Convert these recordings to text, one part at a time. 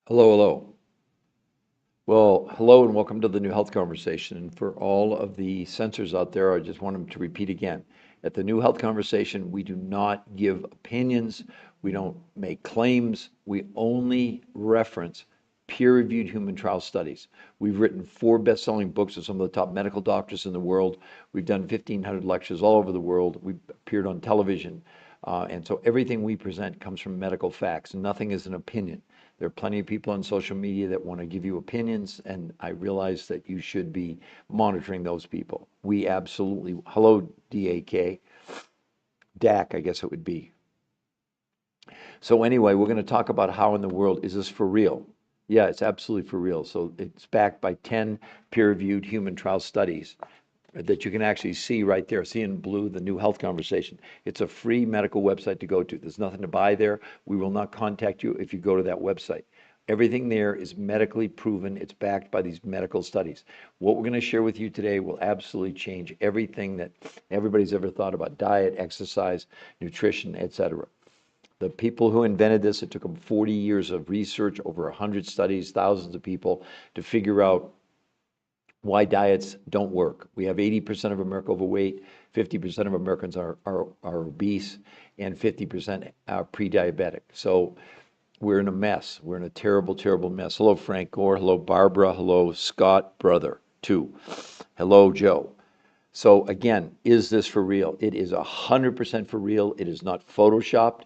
Hello, hello. Well, hello and welcome to the New Health Conversation. And for all of the censors out there, I just want them to repeat again. At the New Health Conversation, we do not give opinions, we don't make claims, we only reference peer-reviewed human trial studies. We've written 4 best-selling books with some of the top medical doctors in the world. We've done 1,500 lectures all over the world. We've appeared on television. And so everything we present comes from medical facts. Nothing is an opinion. There are plenty of people on social media that want to give you opinions, and I realize that you should be monitoring those people. We absolutely, hello, DAK, DAC, I guess it would be. So anyway, we're going to talk about how in the world is this for real? Yeah, it's absolutely for real. So it's backed by 10 peer-reviewed human trial studies that you can actually see right there. See in blue, the New Health Conversation. It's a free medical website to go to. There's nothing to buy there. We will not contact you if you go to that website. Everything there is medically proven. It's backed by these medical studies. What we're going to share with you today will absolutely change everything that everybody's ever thought about: diet, exercise, nutrition, etc. The people who invented this, it took them 40 years of research, over 100 studies, thousands of people to figure out why diets don't work. We have 80% of America overweight, 50% of Americans are obese, and 50% are pre-diabetic. So we're in a mess. We're in a terrible, terrible mess. Hello, Frank Gore. Hello, Barbara. Hello, Scott, brother, too. Hello, Joe. So again, is this for real? It is 100% for real. It is not photoshopped.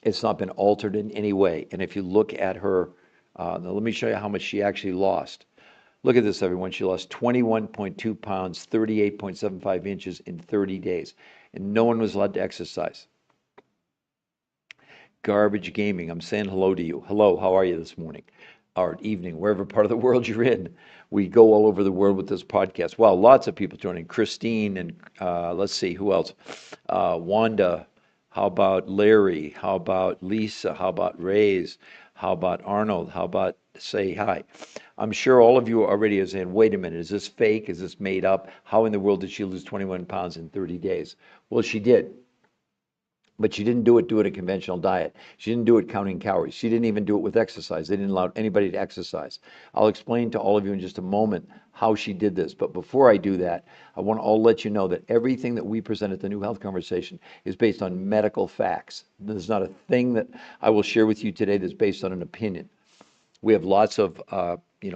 It's not been altered in any way. And if you look at her, now let me show you how much she actually lost. Look at this, everyone. She lost 21.2 pounds, 38.75 inches in 30 days. And no one was allowed to exercise. Garbage Gaming, I'm saying hello to you. Hello, how are you this morning or evening, wherever part of the world you're in? We go all over the world with this podcast. Wow, lots of people joining. Christine and let's see, who else? Wanda. How about Larry? How about Lisa? How about Ray's? How about Arnold? How about say hi? I'm sure all of you are already saying, wait a minute, is this fake? Is this made up? How in the world did she lose 21 pounds in 30 days? Well, she did. But she didn't do it a conventional diet. She didn't do it counting calories. She didn't even do it with exercise. They didn't allow anybody to exercise. I'll explain to all of you in just a moment how she did this. But before I do that, I want to all let you know that everything that we present at the New Health Conversation is based on medical facts. There's not a thing that I will share with you today that's based on an opinion. We have lots of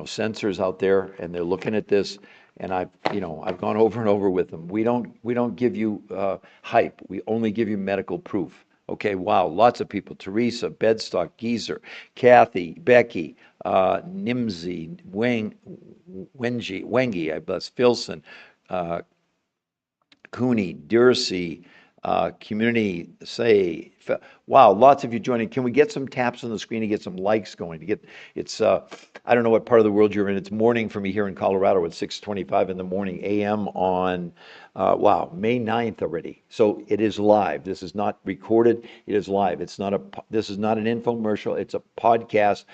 censors out there, and they're looking at this, and I've gone over and over with them. We don't give you hype. We only give you medical proof. Okay, wow, lots of people: Teresa, Bedstock, Geezer, Kathy, Becky, Nimsy, Wengie, I bless, Filson, Cooney, Dursey, community say, wow, lots of you joining. Can we get some taps on the screen to get some likes going? To get it's I don't know what part of the world you're in. It's morning for me here in Colorado at 6:25 in the morning a.m. on wow, May 9th already. So it is live. This is not recorded. It is live. This is not an infomercial. It's a podcast,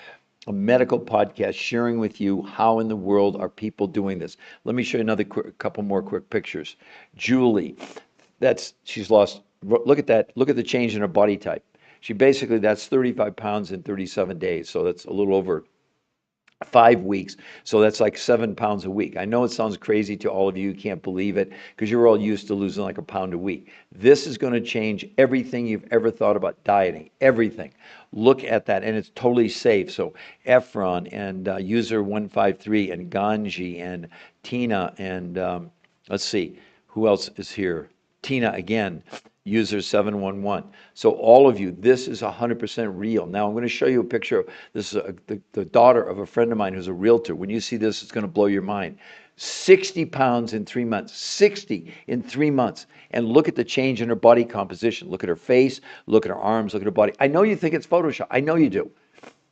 a medical podcast, sharing with you how in the world are people doing this. Let me show you another couple more quick pictures. Julie, she's lost. Look at that. Look at the change in her body type. That's 35 pounds in 37 days. So that's a little over 5 weeks. So that's like 7 pounds a week. I know it sounds crazy to all of you. You can't believe it because you're all used to losing like a pound a week. This is going to change everything you've ever thought about dieting. Everything. Look at that, and it's totally safe. So Efron and user 153 and Ganji and Tina and let's see who else is here. Tina again, user 711. So all of you, this is 100% real. Now I'm going to show you a picture. This is the daughter of a friend of mine who's a realtor. When you see this, it's going to blow your mind. 60 pounds in 3 months, 60 in 3 months. And look at the change in her body composition. Look at her face, look at her arms, look at her body. I know you think it's Photoshop. I know you do.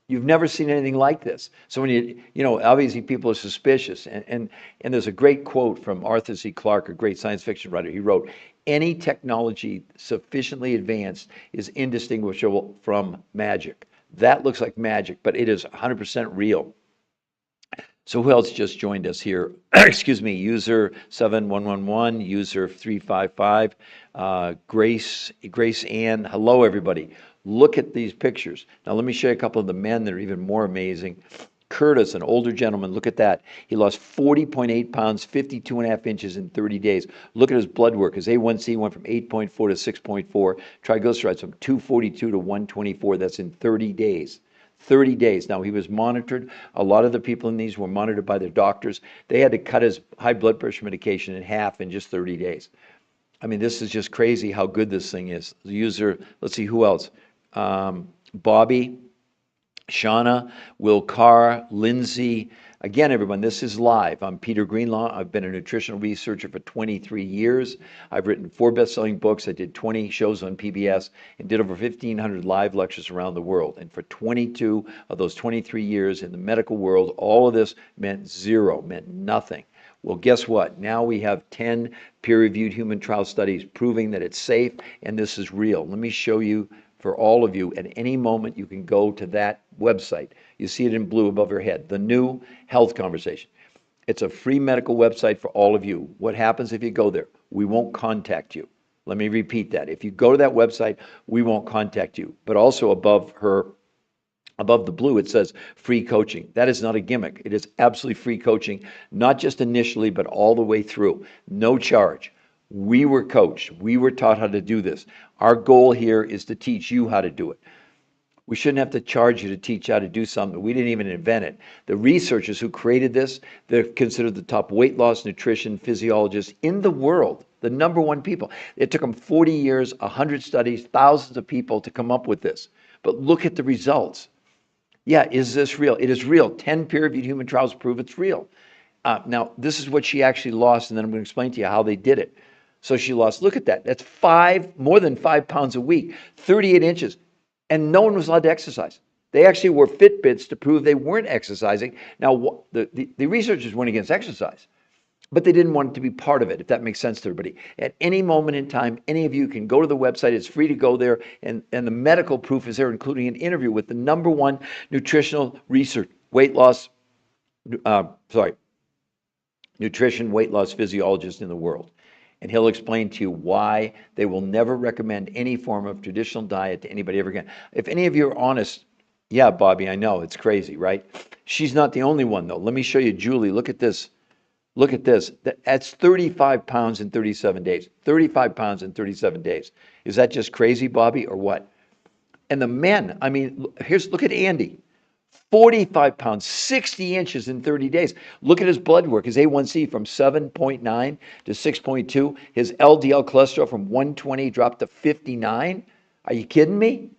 You've never seen anything like this. So when obviously people are suspicious. And there's a great quote from Arthur C. Clarke, a great science fiction writer. He wrote, any technology sufficiently advanced is indistinguishable from magic. That looks like magic, but it is 100% real. So who else just joined us here? Excuse me, user 7111, user 355, Grace Ann. Hello, everybody. Look at these pictures. Now, let me show you a couple of the men that are even more amazing. Curtis, an older gentleman, look at that. He lost 40.8 pounds, 52.5 inches in 30 days. Look at his blood work. His A1C went from 8.4 to 6.4. Triglycerides from 242 to 124. That's in 30 days. 30 days. Now, he was monitored. A lot of the people in these were monitored by their doctors. They had to cut his high blood pressure medication in half in just 30 days. I mean, this is just crazy how good this thing is. The user, let's see, who else? Bobby, Shauna, Will Carr, Lindsay. Again, everyone, this is live. I'm Peter Greenlaw. I've been a nutritional researcher for 23 years. I've written 4 best-selling books. I did 20 shows on PBS and did over 1,500 live lectures around the world. And for 22 of those 23 years in the medical world, all of this meant zero, meant nothing. Well, guess what? Now we have 10 peer-reviewed human trial studies proving that it's safe and this is real. Let me show you. For all of you, at any moment, you can go to that website. You see it in blue above your head, the New Health Conversation. It's a free medical website for all of you. What happens if you go there? We won't contact you. Let me repeat that. If you go to that website, we won't contact you. But also above the blue, it says free coaching. That is not a gimmick. It is absolutely free coaching, not just initially, but all the way through. No charge. We were coached. We were taught how to do this. Our goal here is to teach you how to do it. We shouldn't have to charge you to teach how to do something. We didn't even invent it. The researchers who created this, they're considered the top weight loss, nutrition, physiologists in the world, the #1 people. It took them 40 years, 100 studies, thousands of people to come up with this. But look at the results. Yeah, is this real? It is real. 10 peer-reviewed human trials prove it's real. Now, this is what she actually lost, and then I'm going to explain to you how they did it. So she lost, look at that, that's more than 5 pounds a week, 38 inches, and no one was allowed to exercise. They actually wore Fitbits to prove they weren't exercising. Now, the researchers went against exercise, but they didn't want it to be part of it, if that makes sense to everybody. At any moment in time, any of you can go to the website. It's free to go there, and the medical proof is there, including an interview with the #1 nutritional research, nutrition weight loss physiologist in the world. And he'll explain to you why they will never recommend any form of traditional diet to anybody ever again. If any of you are honest, yeah, Bobby, I know, it's crazy, right? She's not the only one, though. Let me show you Julie. Look at this. Look at this. That's 35 pounds in 37 days. 35 pounds in 37 days. Is that just crazy, Bobby, or what? And the men, I mean, look at Andy. 45 pounds, 60 inches in 30 days. Look at his blood work, his A1C from 7.9 to 6.2. His LDL cholesterol from 120 dropped to 59. Are you kidding me?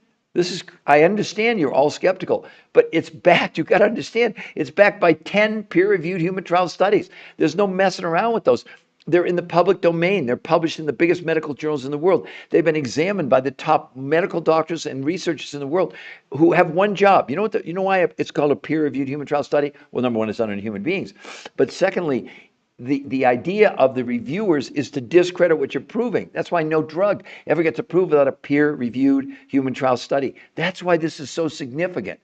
I understand you're all skeptical, but it's backed. You've got to understand, it's backed by 10 peer-reviewed human trial studies. There's no messing around with those. They're in the public domain. They're published in the biggest medical journals in the world. They've been examined by the top medical doctors and researchers in the world who have one job. You know why it's called a peer-reviewed human trial study? Well, #1, it's done on human beings. But secondly, the idea of the reviewers is to discredit what you're proving. That's why no drug ever gets approved without a peer-reviewed human trial study. That's why this is so significant.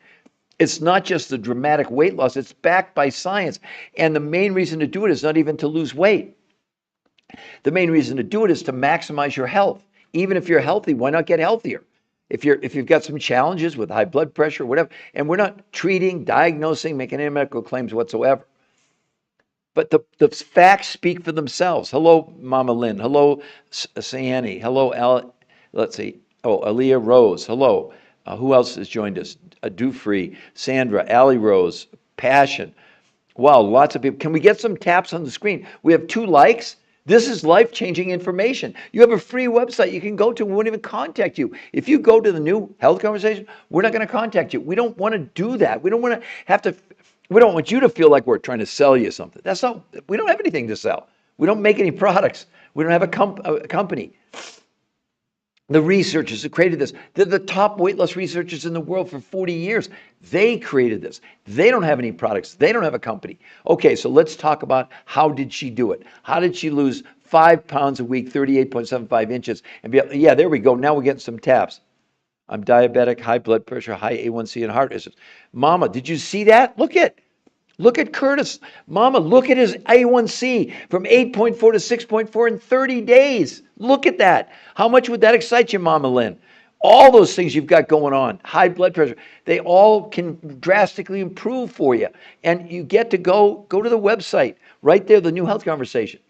It's not just the dramatic weight loss. It's backed by science. And the main reason to do it is not even to lose weight. The main reason to do it is to maximize your health. Even if you're healthy, why not get healthier? If you've got some challenges with high blood pressure, whatever, and we're not treating, diagnosing, making any medical claims whatsoever. But the facts speak for themselves. Hello, Mama Lynn. Hello, Sayani. Hello, let's see. Oh, Aaliyah Rose. Hello. Who else has joined us? Dufree, Sandra, Allie Rose, Passion. Wow, lots of people. Can we get some taps on the screen? We have 2 likes. This is life-changing information. You have a free website you can go to. We won't even contact you. If you go to the New Health Conversation, we're not going to contact you. We don't want to do that. We don't want to have to. We don't want you to feel like we're trying to sell you something. That's not. We don't have anything to sell. We don't make any products. We don't have a company. The researchers who created this, they're the top weight loss researchers in the world for 40 years. They created this. They don't have any products. They don't have a company. Okay, so let's talk about how did she do it? How did she lose 5 pounds a week, 38.75 inches? And yeah, there we go. Now we're getting some taps. I'm diabetic, high blood pressure, high A1C, and heart issues. Mama, did you see that? Look at Curtis. Mama, look at his A1C from 8.4 to 6.4 in 30 days. Look at that. How much would that excite you, Mama Lynn? all those things you've got going on, high blood pressure, they all can drastically improve for you. And you get to go to the website right there, the New Health Conversation.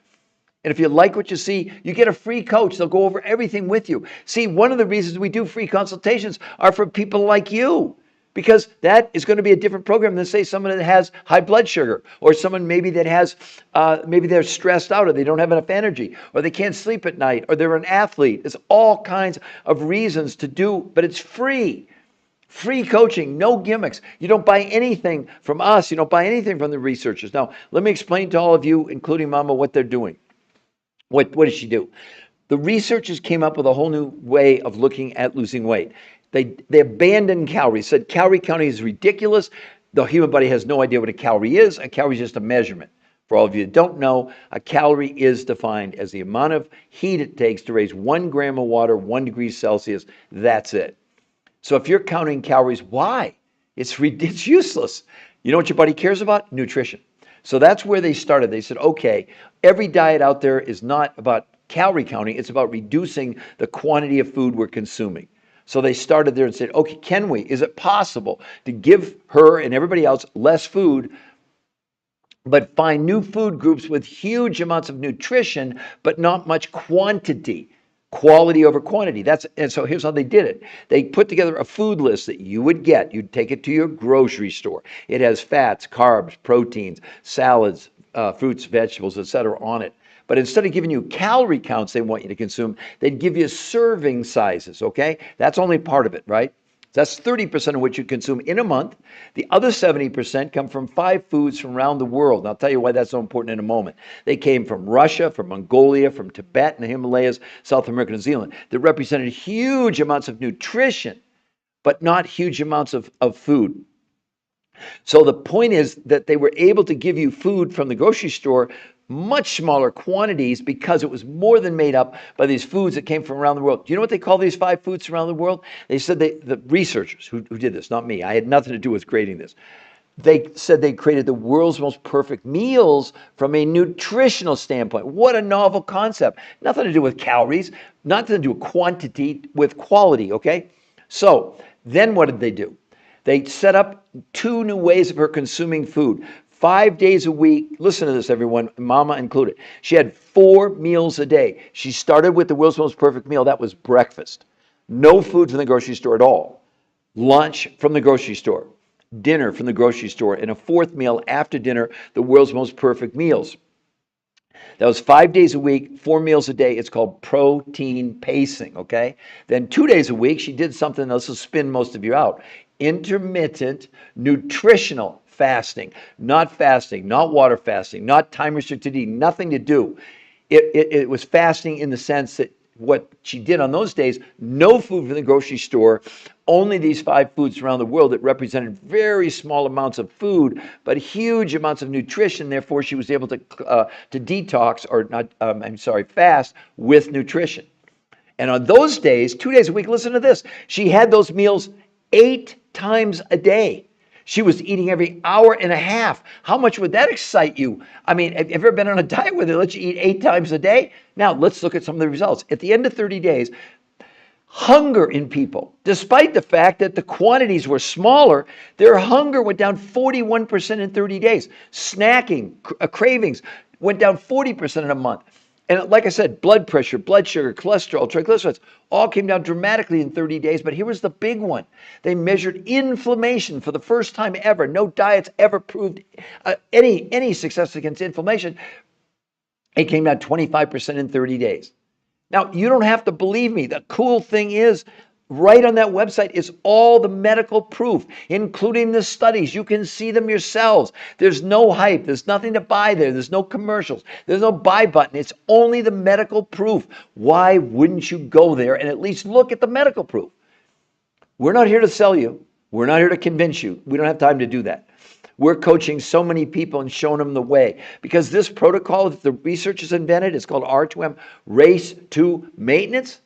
And if you like what you see, you get a free coach. They'll go over everything with you. See, one of the reasons we do free consultations are for people like you, because that is going to be a different program than, say, someone that has high blood sugar, or someone maybe that has, maybe they're stressed out, or they don't have enough energy, or they can't sleep at night, or they're an athlete. There's all kinds of reasons to do, but it's free. Free coaching, no gimmicks. You don't buy anything from us. You don't buy anything from the researchers. Now, let me explain to all of you, including Mama, what they're doing. What did she do? The researchers came up with a whole new way of looking at losing weight. They abandoned calories, said calorie counting is ridiculous. The human body has no idea what a calorie is. A calorie is just a measurement. For all of you that don't know, a calorie is defined as the amount of heat it takes to raise 1 gram of water, 1 degree Celsius. That's it. So if you're counting calories, why? It's useless. You know what your body cares about? Nutrition. So that's where they started. They said, okay, every diet out there is not about calorie counting. It's about reducing the quantity of food we're consuming. So they started there and said, okay, is it possible to give her and everybody else less food, but find new food groups with huge amounts of nutrition, but not much quantity? Quality over quantity. And so here's how they did it. They put together a food list that you would get. You'd take it to your grocery store. It has fats, carbs, proteins, salads, fruits, vegetables, etc. on it. But instead of giving you calorie counts they want you to consume, they'd give you serving sizes, okay? That's only part of it, right? That's 30% of what you consume in a month. The other 70% come from 5 foods from around the world. And I'll tell you why that's so important in a moment. They came from Russia, from Mongolia, from Tibet and the Himalayas, South America, New Zealand, that represented huge amounts of nutrition, but not huge amounts of food. So the point is that they were able to give you food from the grocery store, much smaller quantities, because it was more than made up by these foods that came from around the world. Do you know what they call these 5 foods around the world? They said the researchers who did this, not me. I had nothing to do with creating this. They said they created the world's most perfect meals from a nutritional standpoint. What a novel concept. Nothing to do with calories, nothing to do with quantity, with quality, okay? So then what did they do? They set up 2 new ways of her consuming food. 5 days a week. Listen to this, everyone, Mama included. She had 4 meals a day. She started with the world's most perfect meal. That was breakfast. No food from the grocery store at all. Lunch from the grocery store. Dinner from the grocery store. And a 4th meal after dinner, the world's most perfect meals. That was 5 days a week, 4 meals a day. It's called protein pacing, okay? Then 2 days a week, she did something else to spin most of you out. Intermittent nutritional fasting, not water fasting, not time restricted eating, nothing to do. It was fasting in the sense that what she did on those days, no food from the grocery store, only these 5 foods around the world that represented very small amounts of food, but huge amounts of nutrition. Therefore, she was able to detox, or not, fast with nutrition. And on those days, 2 days a week, listen to this, she had those meals 8 times a day. She was eating every hour and a half. How much would that excite you? I mean, have you ever been on a diet where they let you eat 8 times a day? Now, let's look at some of the results. At the end of 30 days, hunger in people, despite the fact that the quantities were smaller, their hunger went down 41% in 30 days. Snacking, cravings went down 40% in a month. And like I said, blood pressure, blood sugar, cholesterol, triglycerides, all came down dramatically in 30 days. But here was the big one. They measured inflammation for the first time ever. No diets ever proved any success against inflammation. It came down 25% in 30 days. Now, you don't have to believe me. The cool thing is, right on that website is all the medical proof, including the studies. You can see them yourselves. There's no hype. There's nothing to buy there. There's no commercials. There's no buy button. It's only the medical proof. Why wouldn't you go there and at least look at the medical proof? We're not here to sell you. We're not here to convince you. We don't have time to do that. We're coaching so many people and showing them the way, because this protocol that the researchers invented is called R2M, race to maintenance.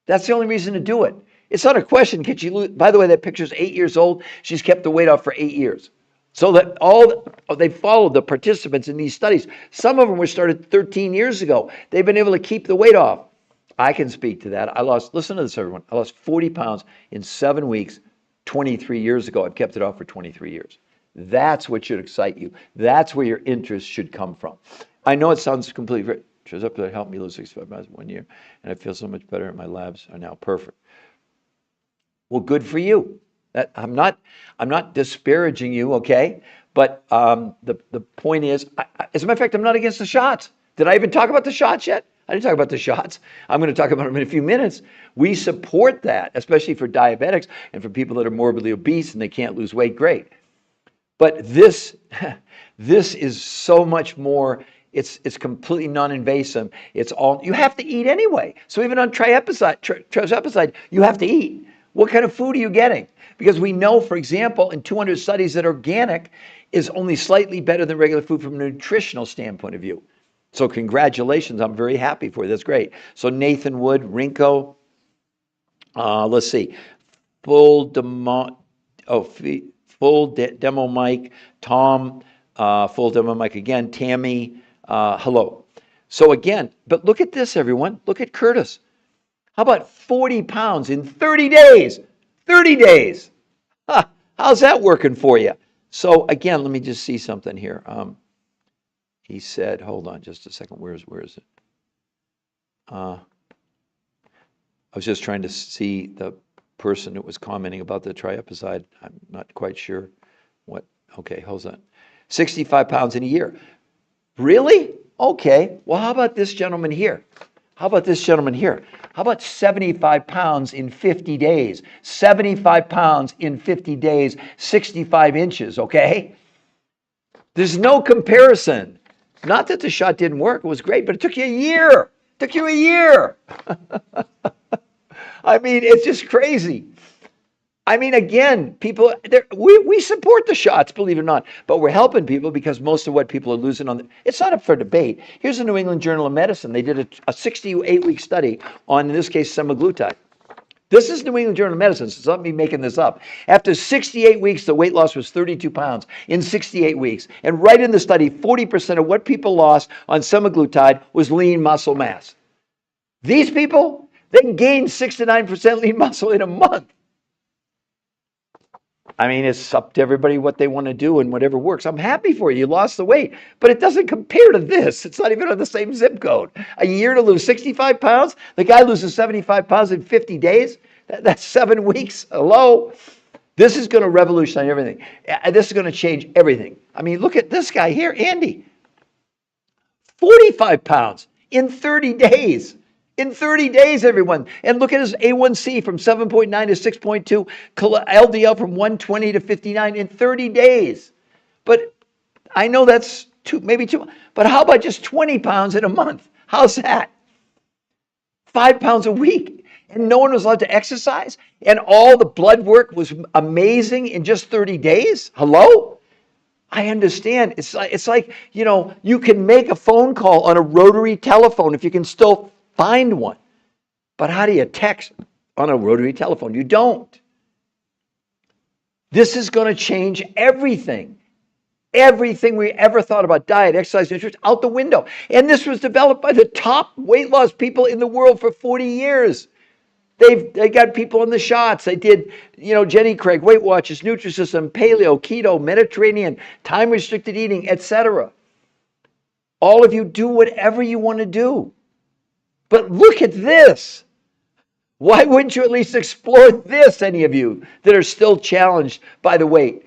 That's the only reason to do it. It's not a question, can she lose? By the way, that picture's 8 years old. She's kept the weight off for 8 years. So that they followed the participants in these studies. Some of them were started 13 years ago. They've been able to keep the weight off. I can speak to that. Listen to this, everyone. I lost 40 pounds in 7 weeks 23 years ago. I've kept it off for 23 years. That's what should excite you. That's where your interest should come from. I know it sounds completely, shows up to help me lose 65 pounds in 1 year, and I feel so much better, and my labs are now perfect. Well, good for you. I'm not disparaging you, okay? But the point is, as a matter of fact, I'm not against the shots. Did I even talk about the shots yet? I didn't talk about the shots. I'm going to talk about them in a few minutes. We support that, especially for diabetics and for people that are morbidly obese and they can't lose weight. Great. But this is so much more. It's completely non-invasive. It's all, you have to eat anyway. So even on trizepatide, you have to eat. What kind of food are you getting? Because we know, for example, in 200 studies that organic is only slightly better than regular food from a nutritional standpoint of view. So congratulations, I'm very happy for you. That's great. So Nathan Wood, Rinko, let's see, full demo mic, Tom, full demo mic again, Tammy, hello. So again, but look at this, everyone. Look at Curtis. How about 40 pounds in 30 days? 30 days. Huh, how's that working for you? So again, let me just see something here. He said, hold on just a second. Where is it? I was just trying to see the person that was commenting about the triepazide. I'm not quite sure what. Okay, hold on. 65 pounds in a year. Really? Okay. Well, how about this gentleman here? How about this gentleman here? How about 75 pounds in 50 days? 75 pounds in 50 days, 65 inches, okay? There's no comparison. Not that the shot didn't work. It was great, but it took you a year. It took you a year. I mean, it's just crazy. I mean, again, people, we support the shots, believe it or not, but we're helping people because most of what people are losing on it's not up for debate. Here's the New England Journal of Medicine. They did a 68-week study on, in this case, semaglutide. This is New England Journal of Medicine, so it's not me making this up. After 68 weeks, the weight loss was 32 pounds in 68 weeks. And right in the study, 40% of what people lost on semaglutide was lean muscle mass. These people, they gained 6 to 9% lean muscle in a month. I mean, it's up to everybody what they want to do and whatever works. I'm happy for you. You lost the weight, but it doesn't compare to this. It's not even on the same zip code. A year to lose 65 pounds? The guy loses 75 pounds in 50 days? That's 7 weeks. Hello? This is going to revolutionize everything. This is going to change everything. I mean, look at this guy here, Andy. 45 pounds in 30 days. In 30 days, everyone. And look at his A1C from 7.9 to 6.2, LDL from 120 to 59 in 30 days. But I know that's maybe too, but how about just 20 pounds in a month? How's that? 5 pounds a week. And no one was allowed to exercise? And all the blood work was amazing in just 30 days? Hello? I understand. It's like, you know, you can make a phone call on a rotary telephone if you can still find one. But how do you text on a rotary telephone? You don't. This is going to change everything. Everything we ever thought about diet, exercise, nutrition, out the window. And this was developed by the top weight loss people in the world for 40 years. They got people in the shots. They did, you know, Jenny Craig, Weight Watchers, Nutrisystem, Paleo, Keto, Mediterranean, time-restricted eating, etc. All of you do whatever you want to do. But look at this. Why wouldn't you at least explore this, any of you that are still challenged by the weight?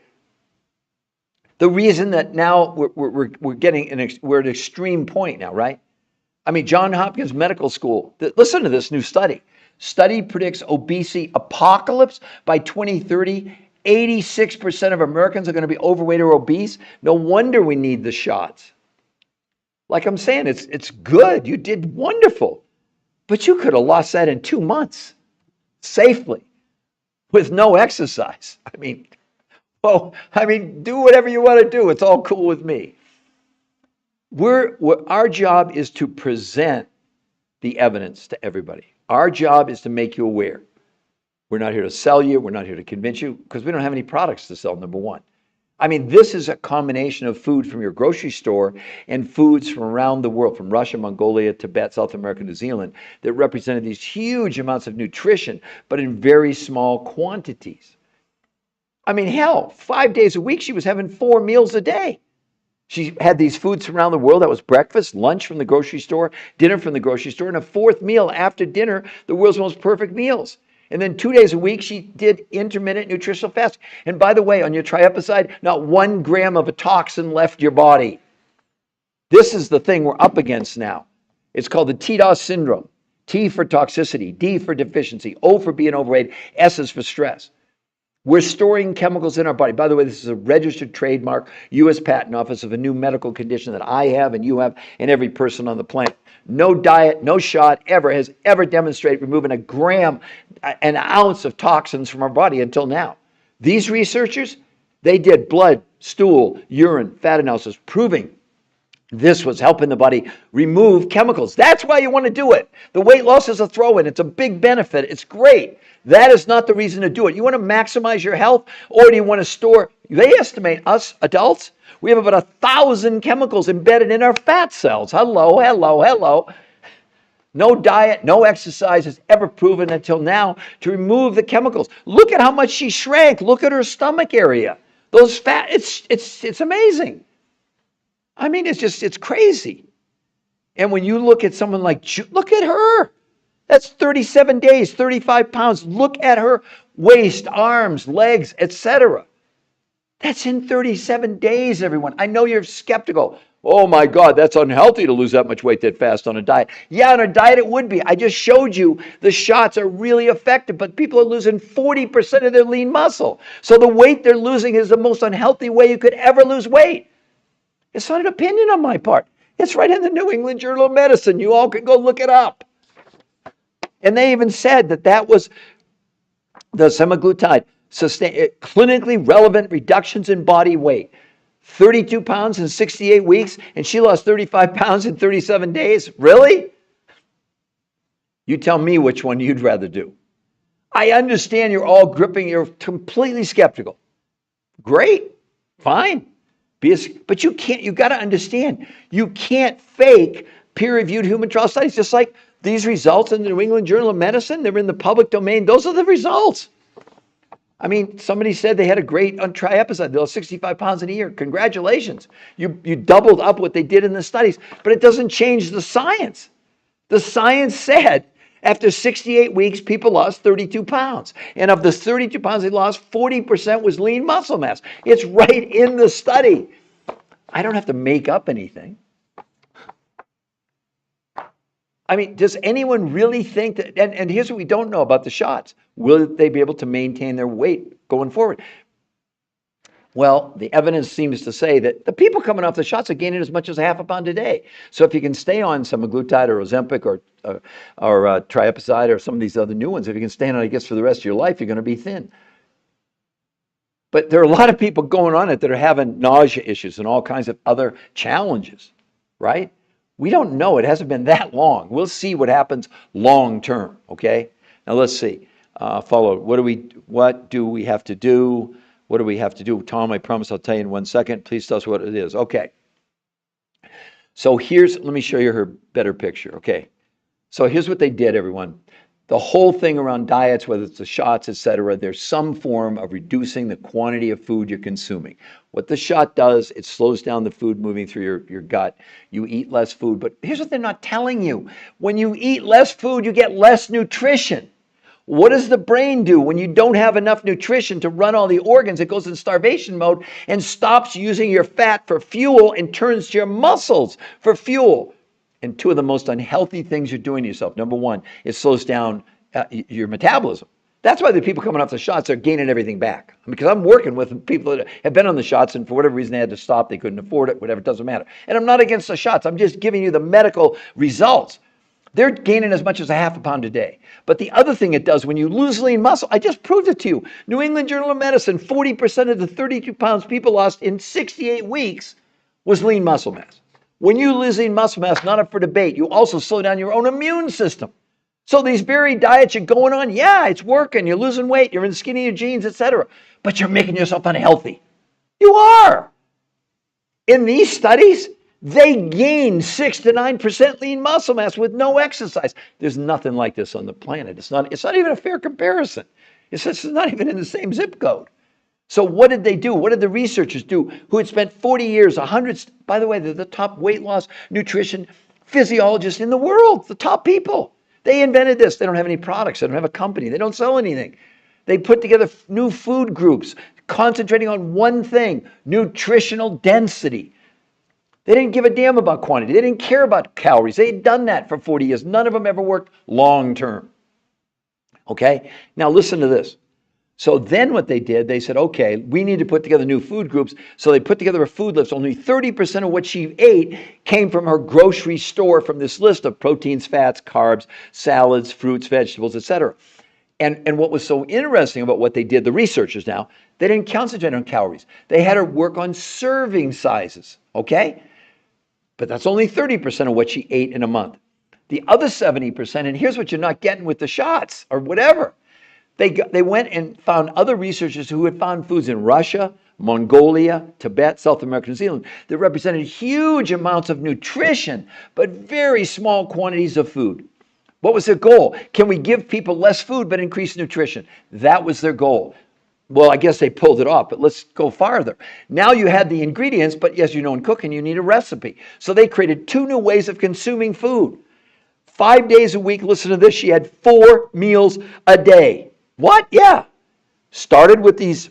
The reason that now we're getting we're at an extreme point now, right? I mean, Johns Hopkins Medical School, listen to this new study. Study predicts obesity apocalypse by 2030. 86% of Americans are going to be overweight or obese. No wonder we need the shots. Like I'm saying, it's good. You did wonderful. But you could have lost that in 2 months safely with no exercise. I mean, do whatever you want to do. It's all cool with me. Our job is to present the evidence to everybody. Our job is to make you aware. We're not here to sell you. We're not here to convince you because we don't have any products to sell, number one. I mean, this is a combination of food from your grocery store and foods from around the world, from Russia, Mongolia, Tibet, South America, New Zealand, that represented these huge amounts of nutrition, but in very small quantities. I mean, hell, 5 days a week, she was having 4 meals a day. She had these foods from around the world. That was breakfast, lunch from the grocery store, dinner from the grocery store, and a fourth meal after dinner, the world's most perfect meals. And then 2 days a week, she did intermittent nutritional fast. And by the way, on your triepside, not 1 gram of a toxin left your body. This is the thing we're up against now. It's called the TDOS syndrome. T for toxicity, D for deficiency, O for being overweight, S is for stress. We're storing chemicals in our body. By the way, this is a registered trademark, U.S. Patent Office of a new medical condition that I have and you have and every person on the planet. No diet, no shot ever has ever demonstrated removing a gram, an ounce of toxins from our body until now. These researchers, they did blood, stool, urine, fat analysis, proving this was helping the body remove chemicals. That's why you want to do it. The weight loss is a throw-in. It's a big benefit. It's great. That is not the reason to do it. You want to maximize your health, or do you want to store? They estimate us adults, we have about 1,000 chemicals embedded in our fat cells. Hello, hello, hello. No diet, no exercise has ever proven until now to remove the chemicals. Look at how much she shrank. Look at her stomach area. Those fat, it's amazing. I mean, it's crazy. And when you look at someone like, look at her. That's 37 days, 35 pounds. Look at her waist, arms, legs, etc. That's in 37 days, everyone. I know you're skeptical. Oh my God, that's unhealthy to lose that much weight that fast on a diet. Yeah, on a diet it would be. I just showed you the shots are really effective, but people are losing 40% of their lean muscle. So the weight they're losing is the most unhealthy way you could ever lose weight. It's not an opinion on my part. It's right in the New England Journal of Medicine. You all can go look it up. And they even said that was the semaglutide clinically relevant reductions in body weight. 32 pounds in 68 weeks, and she lost 35 pounds in 37 days. Really? You tell me which one you'd rather do. I understand you're all gripping, you're completely skeptical. Great, fine. But you got to understand, you can't fake peer-reviewed human trial studies, just like these results in the New England Journal of Medicine, they're in the public domain. Those are the results. I mean, somebody said they had a great triepside. They lost 65 pounds in a year. Congratulations. You doubled up what they did in the studies, but it doesn't change the science. The science said after 68 weeks, people lost 32 pounds. And of the 32 pounds they lost, 40% was lean muscle mass. It's right in the study. I don't have to make up anything. I mean, does anyone really think that, and here's what we don't know about the shots. Will they be able to maintain their weight going forward? Well, the evidence seems to say that the people coming off the shots are gaining as much as 0.5 pound a day. So if you can stay on semaglutide or Ozempic or triepside or some of these other new ones, if you can stay on it, I guess, for the rest of your life, you're going to be thin. But there are a lot of people going on it that are having nausea issues and all kinds of other challenges, right? We don't know. It hasn't been that long. We'll see what happens long term, okay? Now let's see. Follow. What do we have to do? What do we have to do? Tom, I promise I'll tell you in 1 second. Please tell us what it is. Okay. So let me show you her better picture, okay? So here's what they did, everyone. The whole thing around diets, whether it's the shots, etc., there's some form of reducing the quantity of food you're consuming. What the shot does, it slows down the food moving through your gut. You eat less food, but here's what they're not telling you. When you eat less food, you get less nutrition. What does the brain do when you don't have enough nutrition to run all the organs? It goes in starvation mode and stops using your fat for fuel and turns to your muscles for fuel. And two of the most unhealthy things you're doing to yourself. Number one, it slows down your metabolism. That's why the people coming off the shots are gaining everything back. Because I'm working with people that have been on the shots and for whatever reason they had to stop, they couldn't afford it, whatever, it doesn't matter. And I'm not against the shots. I'm just giving you the medical results. They're gaining as much as 0.5 pound a day. But the other thing it does when you lose lean muscle, I just proved it to you. New England Journal of Medicine, 40% of the 32 pounds people lost in 68 weeks was lean muscle mass. When you lose lean muscle mass, not up for debate, you also slow down your own immune system. So these very diets you're going on, yeah, it's working. You're losing weight. You're in skinnier jeans, etc. But you're making yourself unhealthy. You are. In these studies, they gain 6 to 9% lean muscle mass with no exercise. There's nothing like this on the planet. It's not even a fair comparison. It's not even in the same zip code. So what did they do? What did the researchers do who had spent 40 years, by the way, they're the top weight loss, nutrition physiologists in the world, the top people. They invented this. They don't have any products. They don't have a company. They don't sell anything. They put together new food groups concentrating on one thing, nutritional density. They didn't give a damn about quantity. They didn't care about calories. They had done that for 40 years. None of them ever worked long term. Okay? Now listen to this. So then what they did, they said, okay, we need to put together new food groups. So they put together a food list. Only 30% of what she ate came from her grocery store from this list of proteins, fats, carbs, salads, fruits, vegetables, etc. And what was so interesting about what they did, the researchers now, they didn't concentrate on calories. They had her work on serving sizes, okay? But that's only 30% of what she ate in a month. The other 70%, and here's what you're not getting with the shots or whatever. They went and found other researchers who had found foods in Russia, Mongolia, Tibet, South America, New Zealand that represented huge amounts of nutrition, but very small quantities of food. What was their goal? Can we give people less food but increase nutrition? That was their goal. Well, I guess they pulled it off, but let's go farther. Now you had the ingredients, but as you know in cooking, you need a recipe. So they created 2 new ways of consuming food. 5 days a week, listen to this, she had 4 meals a day. What? Yeah. Started with these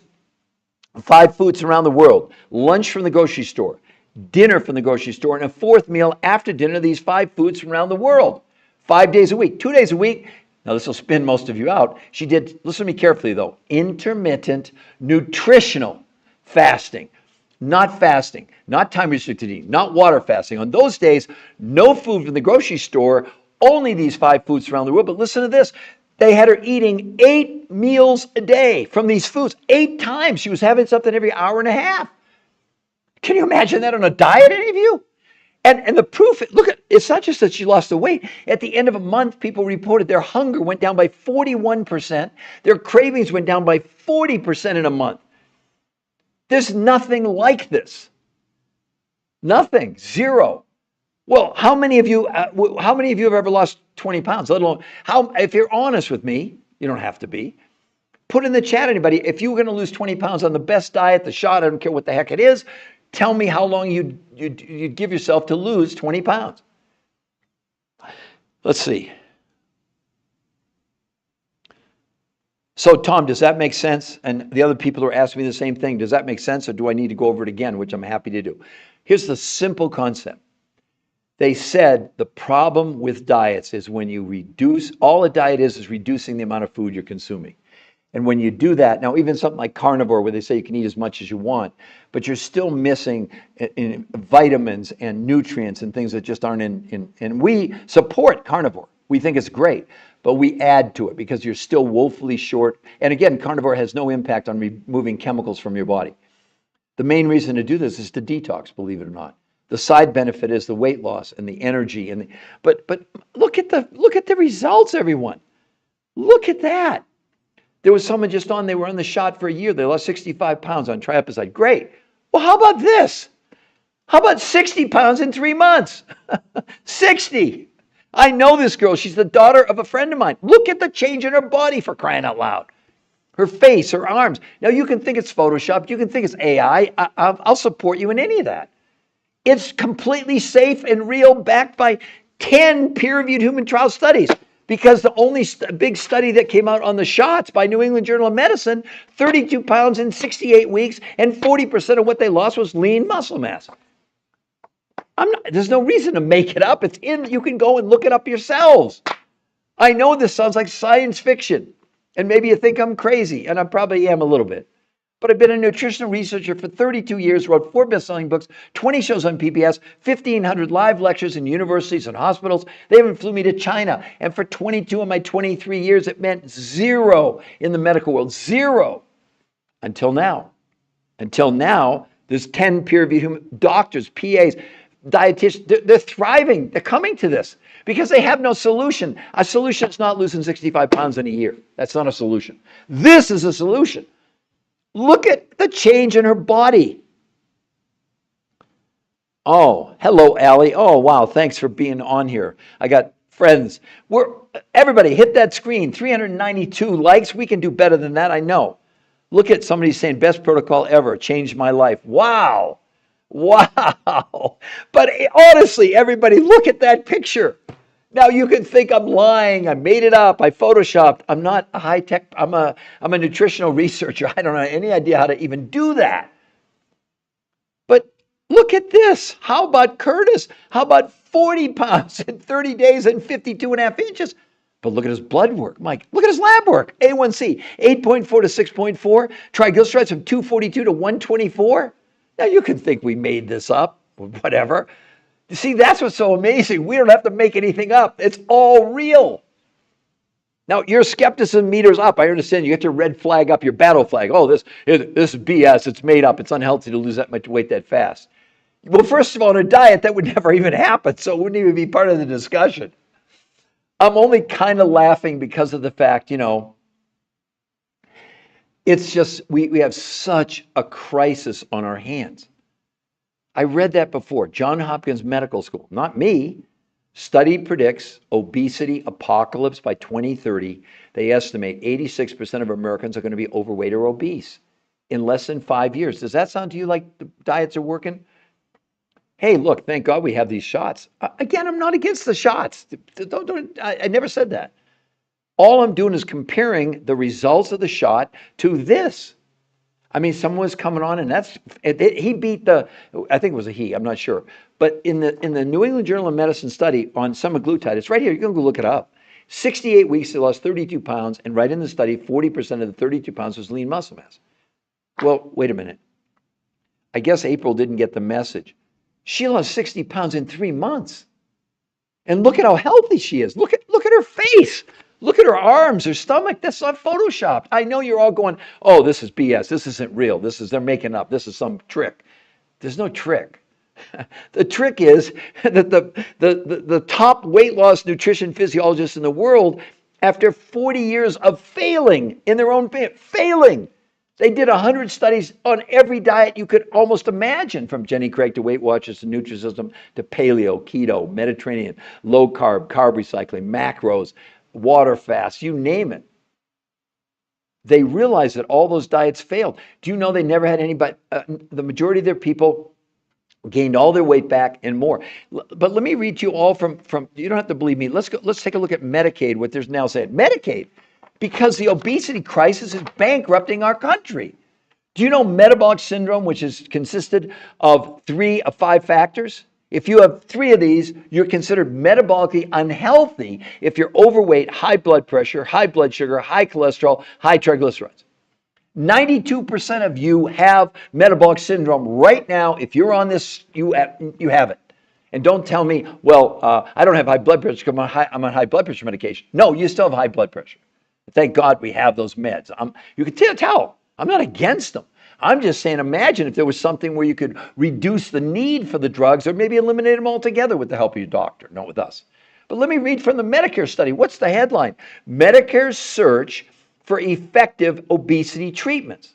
5 foods around the world. Lunch from the grocery store, dinner from the grocery store, and a 4th meal after dinner, these 5 foods from around the world. 5 days a week, 2 days a week. Now this will spin most of you out. She did, listen to me carefully though, intermittent nutritional fasting. Not fasting, not time restricted eating, not water fasting. On those days, no food from the grocery store, only these 5 foods around the world. But listen to this. They had her eating 8 meals a day from these foods. 8 times. She was having something every hour and a half. Can you imagine that on a diet, any of you? And the proof, look at, it's not just that she lost the weight. At the end of a month, people reported their hunger went down by 41%. Their cravings went down by 40% in a month. There's nothing like this. Nothing. Zero. Well, how many of you have ever lost 20 pounds? Let alone, if you're honest with me, you don't have to be. Put in the chat, anybody, if you were going to lose 20 pounds on the best diet, the shot, I don't care what the heck it is, tell me how long you'd give yourself to lose 20 pounds. Let's see. So, Tom, does that make sense? And the other people are asking me the same thing. Does that make sense, or do I need to go over it again, which I'm happy to do? Here's the simple concept. They said the problem with diets is when you reduce, all a diet is reducing the amount of food you're consuming. And when you do that, now even something like carnivore where they say you can eat as much as you want, but you're still missing in vitamins and nutrients and things that just aren't in, and we support carnivore. We think it's great, but we add to it because you're still woefully short. And again, carnivore has no impact on removing chemicals from your body. The main reason to do this is to detox, believe it or not. The side benefit is the weight loss and the energy, but look at the results, everyone. Look at that. There was someone just on, they were on the shot for a year. They lost 65 pounds on triapazide. Great. Well, how about this? How about 60 pounds in 3 months? 60. I know this girl. She's the daughter of a friend of mine. Look at the change in her body, for crying out loud. Her face, her arms. Now, you can think it's Photoshop. You can think it's AI. I'll support you in any of that. It's completely safe and real, backed by 10 peer-reviewed human trial studies. Because the only big study that came out on the shots by New England Journal of Medicine, 32 pounds in 68 weeks, and 40% of what they lost was lean muscle mass. There's no reason to make it up. It's in. You can go and look it up yourselves. I know this sounds like science fiction, and maybe you think I'm crazy, and I probably am a little bit. But I've been a nutritional researcher for 32 years, wrote 4 best-selling books, 20 shows on PBS, 1,500 live lectures in universities and hospitals. They even flew me to China. And for 22 of my 23 years, it meant 0 in the medical world. 0. Until now. Until now, there's 10 peer-reviewed doctors, PAs, dietitians. They're thriving. They're coming to this because they have no solution. A solution is not losing 65 pounds in a year. That's not a solution. This is a solution. Look at the change in her body. Oh, hello, Allie. Oh, wow. Thanks for being on here. I got friends. Everybody hit that screen. 392 likes. We can do better than that. I know. Look at somebody saying best protocol ever. Changed my life. Wow. Wow. But honestly, everybody, look at that picture. Now you can think I'm lying. I made it up. I photoshopped. I'm not a high tech. I'm a nutritional researcher. I don't have any idea how to even do that. But look at this. How about Curtis? How about 40 pounds in 30 days and 52 and a half inches? But look at his blood work, Mike. Look at his lab work. A1C, 8.4 to 6.4. Triglycerides from 242 to 124. Now you can think we made this up, whatever. You see, that's what's so amazing. We don't have to make anything up. It's all real. Now, your skepticism meter's up. I understand you get your red flag up, your battle flag. Oh, this is BS. It's made up. It's unhealthy to lose that much weight that fast. Well, first of all, in a diet, that would never even happen, so it wouldn't even be part of the discussion. I'm only kind of laughing because of the fact, it's just we have such a crisis on our hands. I read that before. Johns Hopkins Medical School, not me. Study predicts obesity apocalypse by 2030. They estimate 86% of Americans are going to be overweight or obese in less than 5 years. Does that sound to you like the diets are working? Hey, look, thank God we have these shots. Again, I'm not against the shots. I never said that. All I'm doing is comparing the results of the shot to this. I mean, someone was coming on, and he beat I think it was a he, I'm not sure. But in the New England Journal of Medicine study on semaglutide, it's right here, you can go look it up. 68 weeks, they lost 32 pounds, and right in the study, 40% of the 32 pounds was lean muscle mass. Well, wait a minute. I guess April didn't get the message. She lost 60 pounds in 3 months. And look at how healthy she is. Look at her face. Look at her arms, her stomach. That's not photoshopped. I know you're all going, oh, this is BS. This isn't real. They're making up. This is some trick. There's no trick. The trick is that the top weight loss nutrition physiologists in the world, after 40 years of failing in their own failing, they did 100 studies on every diet you could almost imagine, from Jenny Craig to Weight Watchers to Nutrisystem to paleo, keto, Mediterranean, low carb, carb recycling, macros, water fast, you name it. They realized that all those diets failed. Do you know they never had anybody, the majority of their people gained all their weight back and more. But let me read to you all from you don't have to believe me. Let's take a look at Medicaid, what they're now saying. Medicaid, because the obesity crisis is bankrupting our country. Do you know metabolic syndrome, which is consisted of 3 of 5 factors? If you have 3 of these, you're considered metabolically unhealthy if you're overweight, high blood pressure, high blood sugar, high cholesterol, high triglycerides. 92% of you have metabolic syndrome right now. If you're on this, you have it. And don't tell me, well, I don't have high blood pressure because I'm on high blood pressure medication. No, you still have high blood pressure. Thank God we have those meds. You can tell. I'm not against them. I'm just saying, imagine if there was something where you could reduce the need for the drugs or maybe eliminate them altogether with the help of your doctor, not with us. But let me read from the Medicare study. What's the headline? Medicare's search for effective obesity treatments.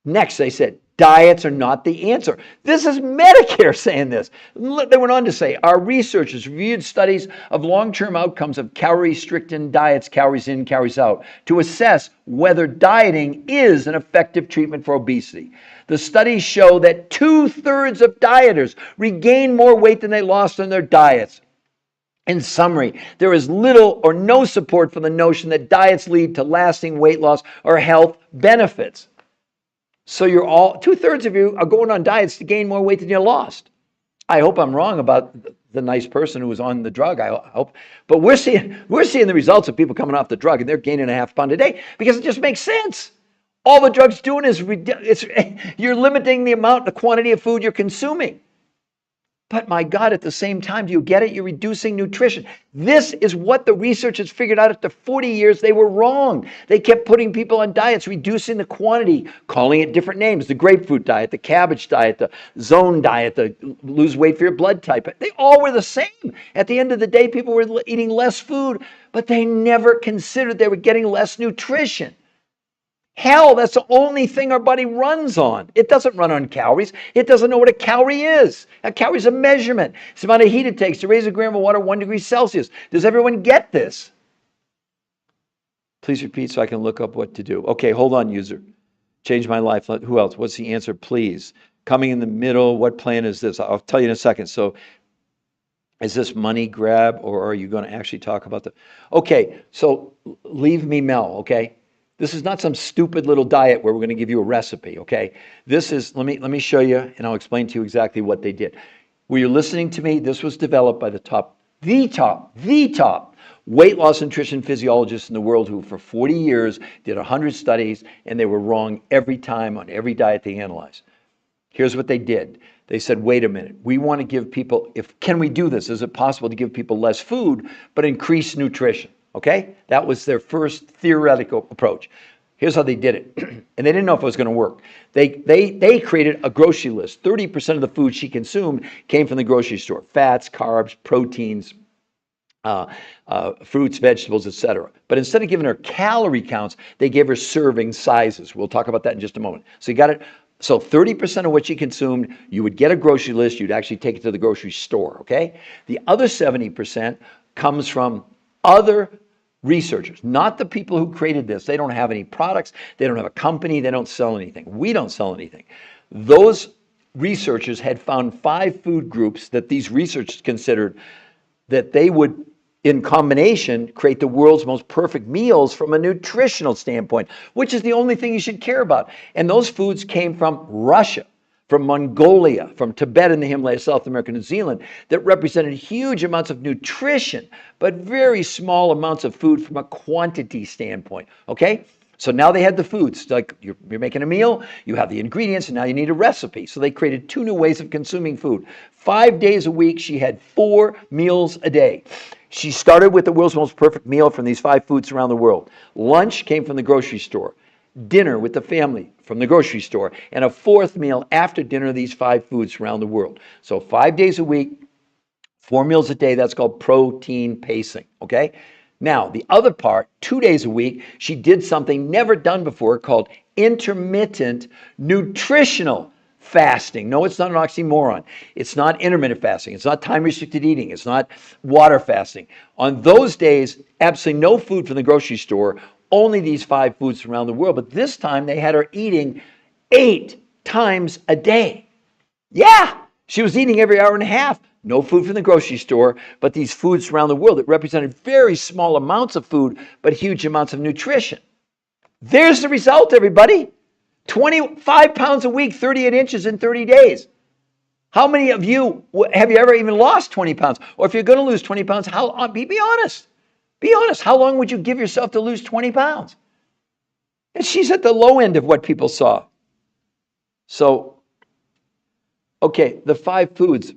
Next, they said, diets are not the answer. This is Medicare saying this. They went on to say, our researchers reviewed studies of long-term outcomes of calorie-stricken diets, calories in, calories out, to assess whether dieting is an effective treatment for obesity. The studies show that 2/3 of dieters regain more weight than they lost on their diets. In summary, there is little or no support for the notion that diets lead to lasting weight loss or health benefits. So 2/3 of you are going on diets to gain more weight than you lost. I hope I'm wrong about the nice person who was on the drug. I hope, but we're seeing the results of people coming off the drug and they're gaining a half pound a day because it just makes sense. All the drug's doing is you're limiting the quantity of food you're consuming. But my God, at the same time, do you get it? You're reducing nutrition. This is what the researchers figured out after 40 years. They were wrong. They kept putting people on diets, reducing the quantity, calling it different names, the grapefruit diet, the cabbage diet, the zone diet, the lose weight for your blood type. They all were the same. At the end of the day, people were eating less food, but they never considered they were getting less nutrition. Hell, that's the only thing our body runs on. It doesn't run on calories. It doesn't know what a calorie is. A calorie is a measurement. It's the amount of heat it takes to raise a gram of water 1 degree Celsius. Does everyone get this? Please repeat so I can look up what to do. Okay, hold on, user. Change my life. Who else? What's the answer, please? Coming in the middle, what plan is this? I'll tell you in a second. So is this money grab, or are you going to actually talk about the... Okay, so leave me Mel, okay? This is not some stupid little diet where we're going to give you a recipe, okay? This is, let me show you, and I'll explain to you exactly what they did. Were you listening to me? This was developed by the top weight loss nutrition physiologists in the world who for 40 years did 100 studies, and they were wrong every time on every diet they analyzed. Here's what they did. They said, wait a minute, we want to give people, can we do this? Is it possible to give people less food, but increase nutrition? Okay? That was their first theoretical approach. Here's how they did it. And they didn't know if it was going to work. They created a grocery list. 30% of the food she consumed came from the grocery store. Fats, carbs, proteins, fruits, vegetables, etc. But instead of giving her calorie counts, they gave her serving sizes. We'll talk about that in just a moment. So you got it. So 30% of what she consumed, you would get a grocery list. You'd actually take it to the grocery store, okay? The other 70% comes from other researchers, not the people who created this. They don't have any products. They don't have a company. They don't sell anything. We don't sell anything. Those researchers had found 5 food groups that these researchers considered that they would, in combination, create the world's most perfect meals from a nutritional standpoint, which is the only thing you should care about. And those foods came from Russia, from Mongolia, from Tibet in the Himalayas, South America, New Zealand, that represented huge amounts of nutrition, but very small amounts of food from a quantity standpoint, okay? So now they had the foods, like you're making a meal, you have the ingredients, and now you need a recipe. So they created 2 new ways of consuming food. 5 days a week, she had 4 meals a day. She started with the world's most perfect meal from these 5 foods around the world. Lunch came from the grocery store. Dinner with the family from the grocery store. And a 4th meal after dinner, these 5 foods around the world. So 5 days a week, 4 meals a day, that's called protein pacing, okay? Now, the other part, 2 days a week, she did something never done before called intermittent nutritional fasting. No, it's not an oxymoron. It's not intermittent fasting. It's not time-restricted eating. It's not water fasting. On those days, absolutely no food from the grocery store, only these 5 foods from around the world. But this time, they had her eating 8 times a day. Yeah, she was eating every hour and a half. No food from the grocery store, but these foods around the world that represented very small amounts of food, but huge amounts of nutrition. There's the result, everybody. 25 pounds a week, 38 inches in 30 days. How many of you, have you ever even lost 20 pounds? Or if you're going to lose 20 pounds, be honest. Be honest. How long would you give yourself to lose 20 pounds? And she's at the low end of what people saw. So, okay, the 5 foods.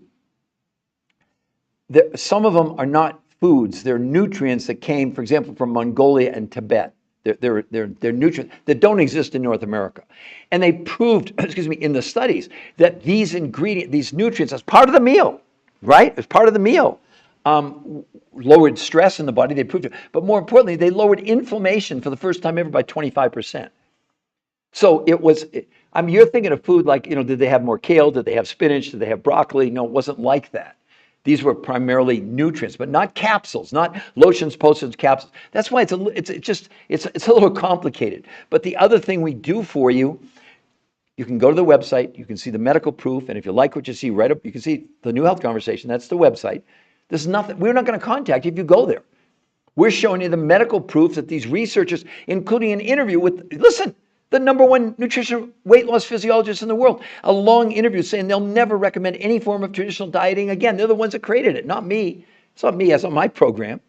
Some of them are not foods. They're nutrients that came, for example, from Mongolia and Tibet. They're nutrients that don't exist in North America. And they proved, in the studies, that these ingredients, these nutrients, as part of the meal, right? As part of the meal, lowered stress in the body. They proved it. But more importantly, they lowered inflammation for the first time ever by 25%. So it was, you're thinking of food like, did they have more kale? Did they have spinach? Did they have broccoli? No, it wasn't like that. These were primarily nutrients, but not capsules, not lotions, potions, capsules. That's why it's a little complicated. But the other thing we do for you, you can go to the website, you can see the medical proof, and if you like what you see right up, you can see the New Health Conversation. That's the website. There's nothing. We're not going to contact you if you go there. We're showing you the medical proof that these researchers, including an interview with, listen, the #1 nutrition weight loss physiologist in the world, a long interview saying they'll never recommend any form of traditional dieting again. They're the ones that created it, not me. It's not me, it's not my program.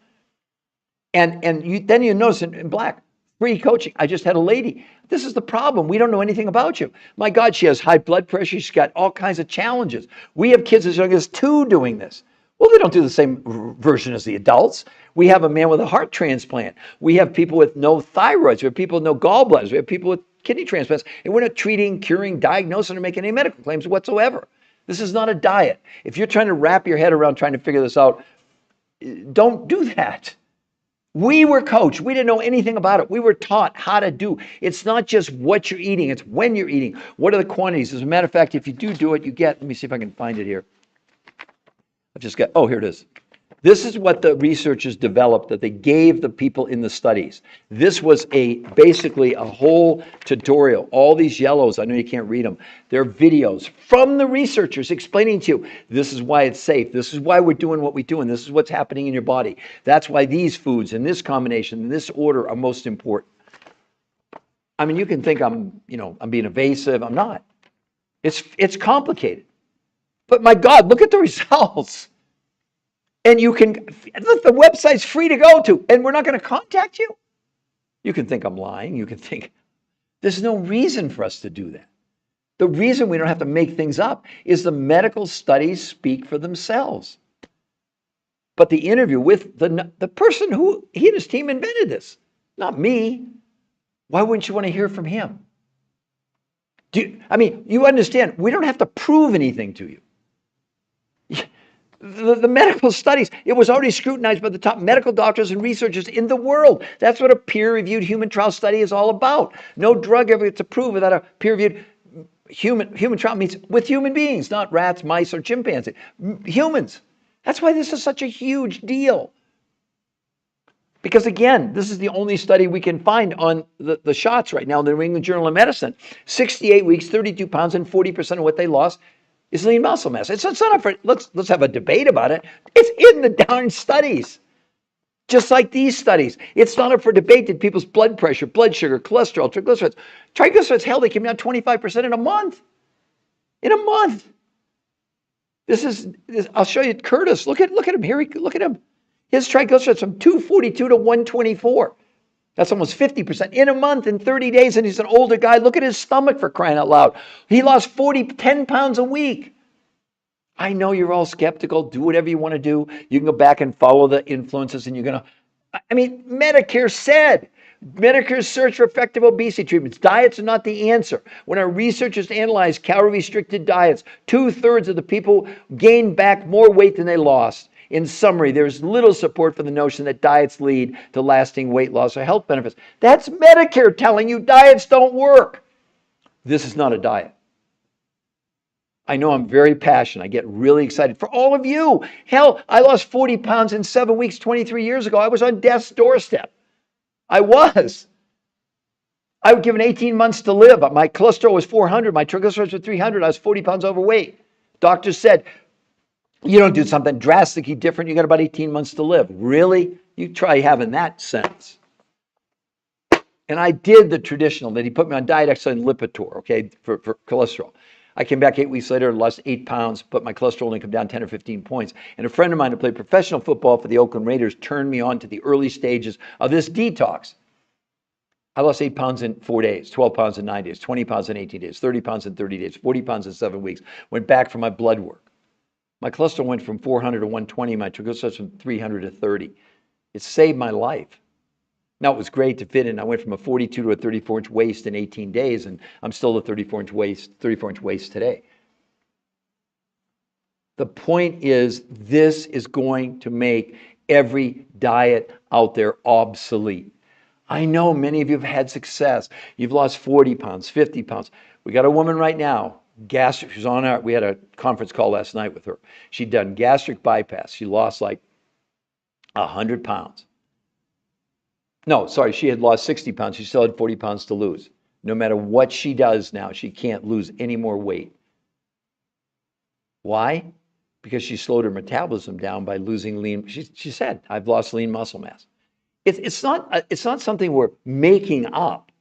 And then you notice in black, free coaching. I just had a lady. This is the problem. We don't know anything about you. My God, she has high blood pressure. She's got all kinds of challenges. We have kids as young as 2 doing this. Well, they don't do the same version as the adults. We have a man with a heart transplant. We have people with no thyroids. We have people with no gallbladders. We have people with kidney transplants. And we're not treating, curing, diagnosing, or making any medical claims whatsoever. This is not a diet. If you're trying to wrap your head around trying to figure this out, don't do that. We were coached. We didn't know anything about it. We were taught how to do. It's not just what you're eating, it's when you're eating. What are the quantities? As a matter of fact, if you do it, you get, let me see if I can find it here. I've just got, oh, here it is. This is what the researchers developed that they gave the people in the studies. This was basically a whole tutorial. All these yellows, I know you can't read them. They're videos from the researchers explaining to you, this is why it's safe. This is why we're doing what we do, and this is what's happening in your body. That's why these foods in this combination, in this order, are most important. I mean, you can think I'm being evasive. I'm not. It's complicated. But my God, look at the results. And you can, look, the website's free to go to, and we're not going to contact you. You can think I'm lying. You can think there's no reason for us to do that. The reason we don't have to make things up is the medical studies speak for themselves. But the interview with the person who he and his team invented this, not me. Why wouldn't you want to hear from him? You understand, we don't have to prove anything to you. The medical studies, it was already scrutinized by the top medical doctors and researchers in the world. That's what a peer-reviewed human trial study is all about. No drug ever gets approved without a peer-reviewed human trial means with human beings, not rats, mice, or chimpanzees. Humans. That's why this is such a huge deal. Because again, this is the only study we can find on the shots right now in the New England Journal of Medicine. 68 weeks, 32 pounds, and 40% of what they lost is lean muscle mass. It's not up for, let's have a debate about it. It's in the darn studies. Just like these studies. It's not up for debate that people's blood pressure, blood sugar, cholesterol, triglycerides. Triglycerides, hell, they came down 25% in a month. In a month. I'll show you Curtis. Look at him here. Look at him. His triglycerides from 242 to 124. That's almost 50% in a month, in 30 days, and he's an older guy. Look at his stomach, for crying out loud. He lost 10 pounds a week. I know you're all skeptical. Do whatever you want to do. You can go back and follow the influences, and you're going to... Medicare said, Medicare's search for effective obesity treatments. Diets are not the answer. When our researchers analyzed calorie-restricted diets, 2/3 of the people gained back more weight than they lost. In summary, there's little support for the notion that diets lead to lasting weight loss or health benefits. That's Medicare telling you diets don't work. This is not a diet. I know I'm very passionate. I get really excited for all of you. Hell, I lost 40 pounds in 7 weeks 23 years ago. I was on death's doorstep. I was given 18 months to live. My cholesterol was 400. My triglycerides were 300. I was 40 pounds overweight. Doctors said, you don't do something drastically different, you got about 18 months to live. Really? You try having that sentence. And I did the traditional, that he put me on diet, exercise, and Lipitor, okay, for cholesterol. I came back 8 weeks later, lost 8 pounds, but my cholesterol only came down 10 or 15 points. And a friend of mine who played professional football for the Oakland Raiders turned me on to the early stages of this detox. I lost 8 pounds in 4 days, 12 pounds in 9 days, 20 pounds in 18 days, 30 pounds in 30 days, 40 pounds in 7 weeks. Went back for my blood work. My cholesterol went from 400 to 120, my triglycerides from 300 to 30. It saved my life. Now, it was great to fit in. I went from a 42 to a 34-inch waist in 18 days, and I'm still a 34-inch waist today. The point is, this is going to make every diet out there obsolete. I know many of you have had success. You've lost 40 pounds, 50 pounds. We got a woman right now, she's on we had a conference call last night with her. She'd done gastric bypass. She lost like 100 pounds. No, sorry, she had lost 60 pounds. She still had 40 pounds to lose. No matter what she does now, she can't lose any more weight. Why? Because she slowed her metabolism down by losing lean. She said, I've lost lean muscle mass. It's not something we're making up.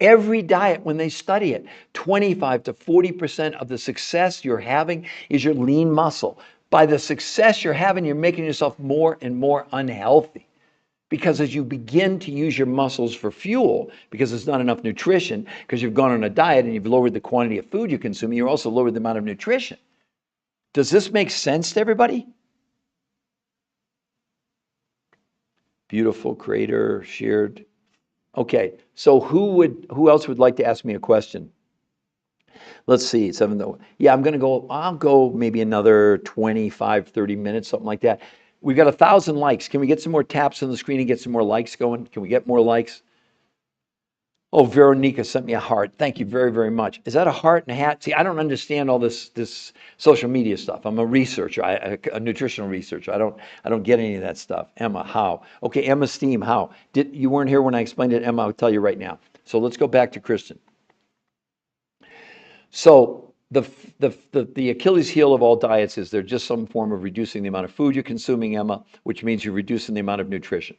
Every diet, when they study it, 25 to 40% of the success you're having is your lean muscle. By the success you're having, you're making yourself more and more unhealthy. Because as you begin to use your muscles for fuel, because there's not enough nutrition, because you've gone on a diet and you've lowered the quantity of food you consume, you're also lowered the amount of nutrition. Does this make sense to everybody? Beautiful, creator, shared. Okay, so who else would like to ask me a question? Let's see, I'll go maybe another 25, 30 minutes, something like that. We've got 1,000 likes. Can we get some more taps on the screen and get some more likes going? Can we get more likes? Oh, Veronica sent me a heart. Thank you very, very much. Is that a heart and a hat? See, I don't understand all this social media stuff. I'm a researcher, a nutritional researcher. I don't get any of that stuff. Emma, how? Okay, Emma Steam, how? You weren't here when I explained it, Emma. I'll tell you right now. So let's go back to Kristen. So the Achilles heel of all diets is they're just some form of reducing the amount of food you're consuming, Emma, which means you're reducing the amount of nutrition.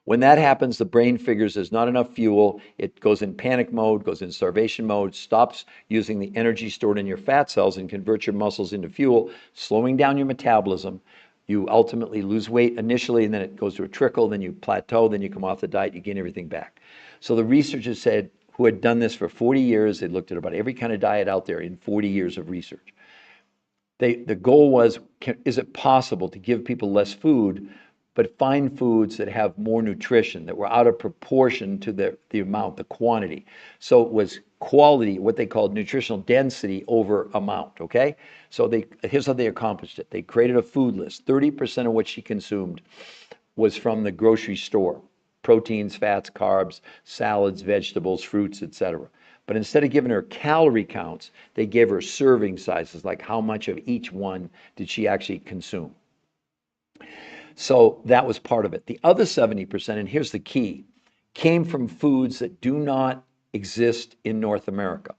When that happens, the brain figures there's not enough fuel. It goes in panic mode, goes in starvation mode, stops using the energy stored in your fat cells and converts your muscles into fuel, slowing down your metabolism. You ultimately lose weight initially, and then it goes to a trickle, then you plateau, then you come off the diet, you gain everything back. So the researchers said, who had done this for 40 years, they looked at about every kind of diet out there in 40 years of research. The goal was, is it possible to give people less food, but find foods that have more nutrition, that were out of proportion to the amount, the quantity. So it was quality, what they called nutritional density over amount, okay? So here's how they accomplished it. They created a food list. 30% of what she consumed was from the grocery store. Proteins, fats, carbs, salads, vegetables, fruits, etc. But instead of giving her calorie counts, they gave her serving sizes, like how much of each one did she actually consume. So that was part of it. The other 70%, and here's the key, came from foods that do not exist in North America,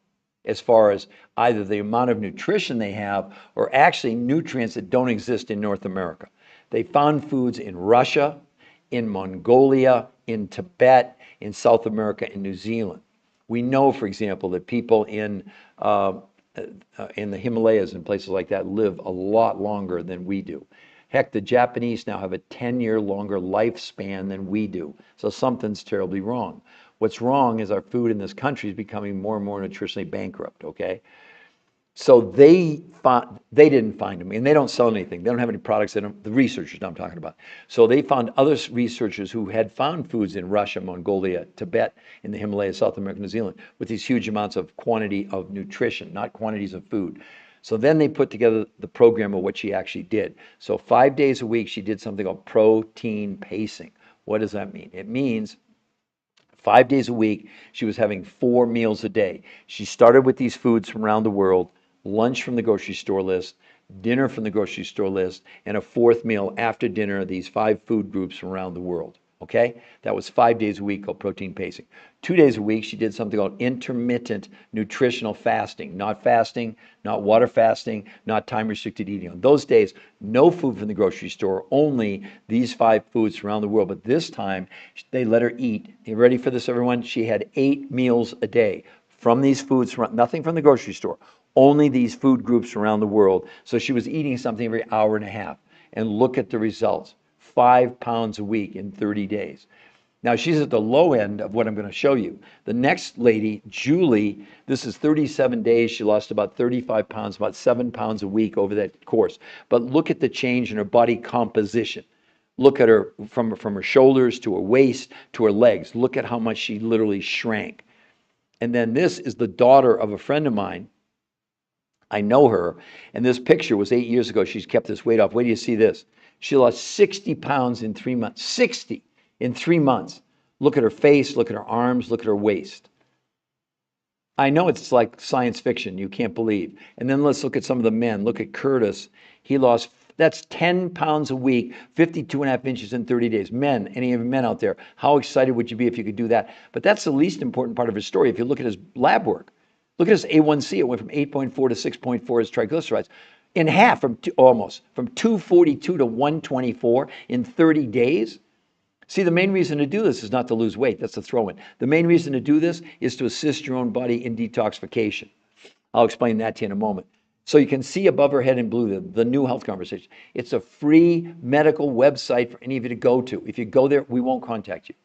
as far as either the amount of nutrition they have or actually nutrients that don't exist in North America. They found foods in Russia, in Mongolia, in Tibet, in South America, and New Zealand. We know, for example, that people in the Himalayas and places like that live a lot longer than we do. Heck, the Japanese now have a 10-year longer lifespan than we do. So something's terribly wrong. What's wrong is our food in this country is becoming more and more nutritionally bankrupt, okay? So they didn't find them, and they don't sell anything. They don't have any products. The researchers I'm talking about. So they found other researchers who had found foods in Russia, Mongolia, Tibet, in the Himalayas, South America, New Zealand, with these huge amounts of quantity of nutrition, not quantities of food. So then they put together the program of what she actually did. So 5 days a week, she did something called protein pacing. What does that mean? It means 5 days a week, she was having 4 meals a day. She started with these foods from around the world, lunch from the grocery store list, dinner from the grocery store list, and a 4th meal after dinner, these 5 food groups from around the world. Okay? That was 5 days a week called protein pacing. 2 days a week, she did something called intermittent nutritional fasting. Not fasting, not water fasting, not time-restricted eating. On those days, no food from the grocery store, only these 5 foods from around the world. But this time, they let her eat. You ready for this, everyone? She had 8 meals a day from these foods, nothing from the grocery store, only these food groups around the world. So she was eating something every hour and a half. And look at the results. 5 pounds a week in 30 days. Now, she's at the low end of what I'm going to show you. The next lady, Julie, this is 37 days. She lost about 35 pounds, about 7 pounds a week over that course. But look at the change in her body composition. Look at her from her shoulders to her waist to her legs. Look at how much she literally shrank. And then this is the daughter of a friend of mine. I know her. And this picture was 8 years ago. She's kept this weight off. Wait till you see this. She lost 60 pounds in 3 months. 60 in 3 months. Look at her face, look at her arms, look at her waist. I know it's like science fiction, you can't believe. And then let's look at some of the men. Look at Curtis. He lost, that's 10 pounds a week, 52.5 inches in 30 days. Men, any of you men out there, how excited would you be if you could do that? But that's the least important part of his story. If you look at his lab work, look at his A1C. It went from 8.4 to 6.4 as triglycerides. In half, almost, from 242 to 124 in 30 days. See, the main reason to do this is not to lose weight. That's the throw-in. The main reason to do this is to assist your own body in detoxification. I'll explain that to you in a moment. So you can see above her head in blue, the New Health Conversation. It's a free medical website for any of you to go to. If you go there, we won't contact you.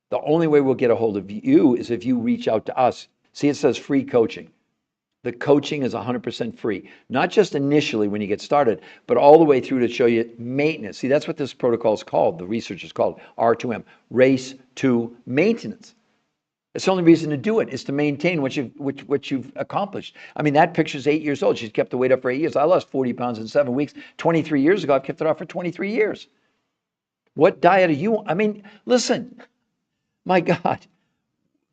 The only way we'll get a hold of you is if you reach out to us. See, it says free coaching. The coaching is 100% free, not just initially when you get started, but all the way through to show you maintenance. See, that's what this protocol is called. The research is called R2M, race to maintenance. It's the only reason to do it is to maintain what you've accomplished. I mean, that picture's 8 years old. She's kept the weight up for 8 years. I lost 40 pounds in 7 weeks. 23 years ago, I've kept it off for 23 years. What diet are you? I mean, listen, my God,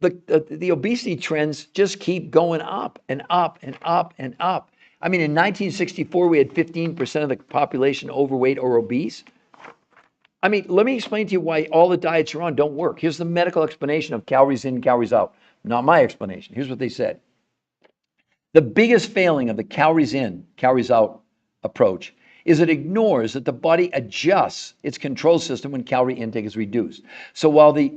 the obesity trends just keep going up and up and up and up. I mean, in 1964, we had 15% of the population overweight or obese. I mean, let me explain to you why all the diets you're on don't work. Here's the medical explanation of calories in, calories out. Not my explanation. Here's what they said. The biggest failing of the calories in, calories out approach is it ignores that the body adjusts its control system when calorie intake is reduced. So while the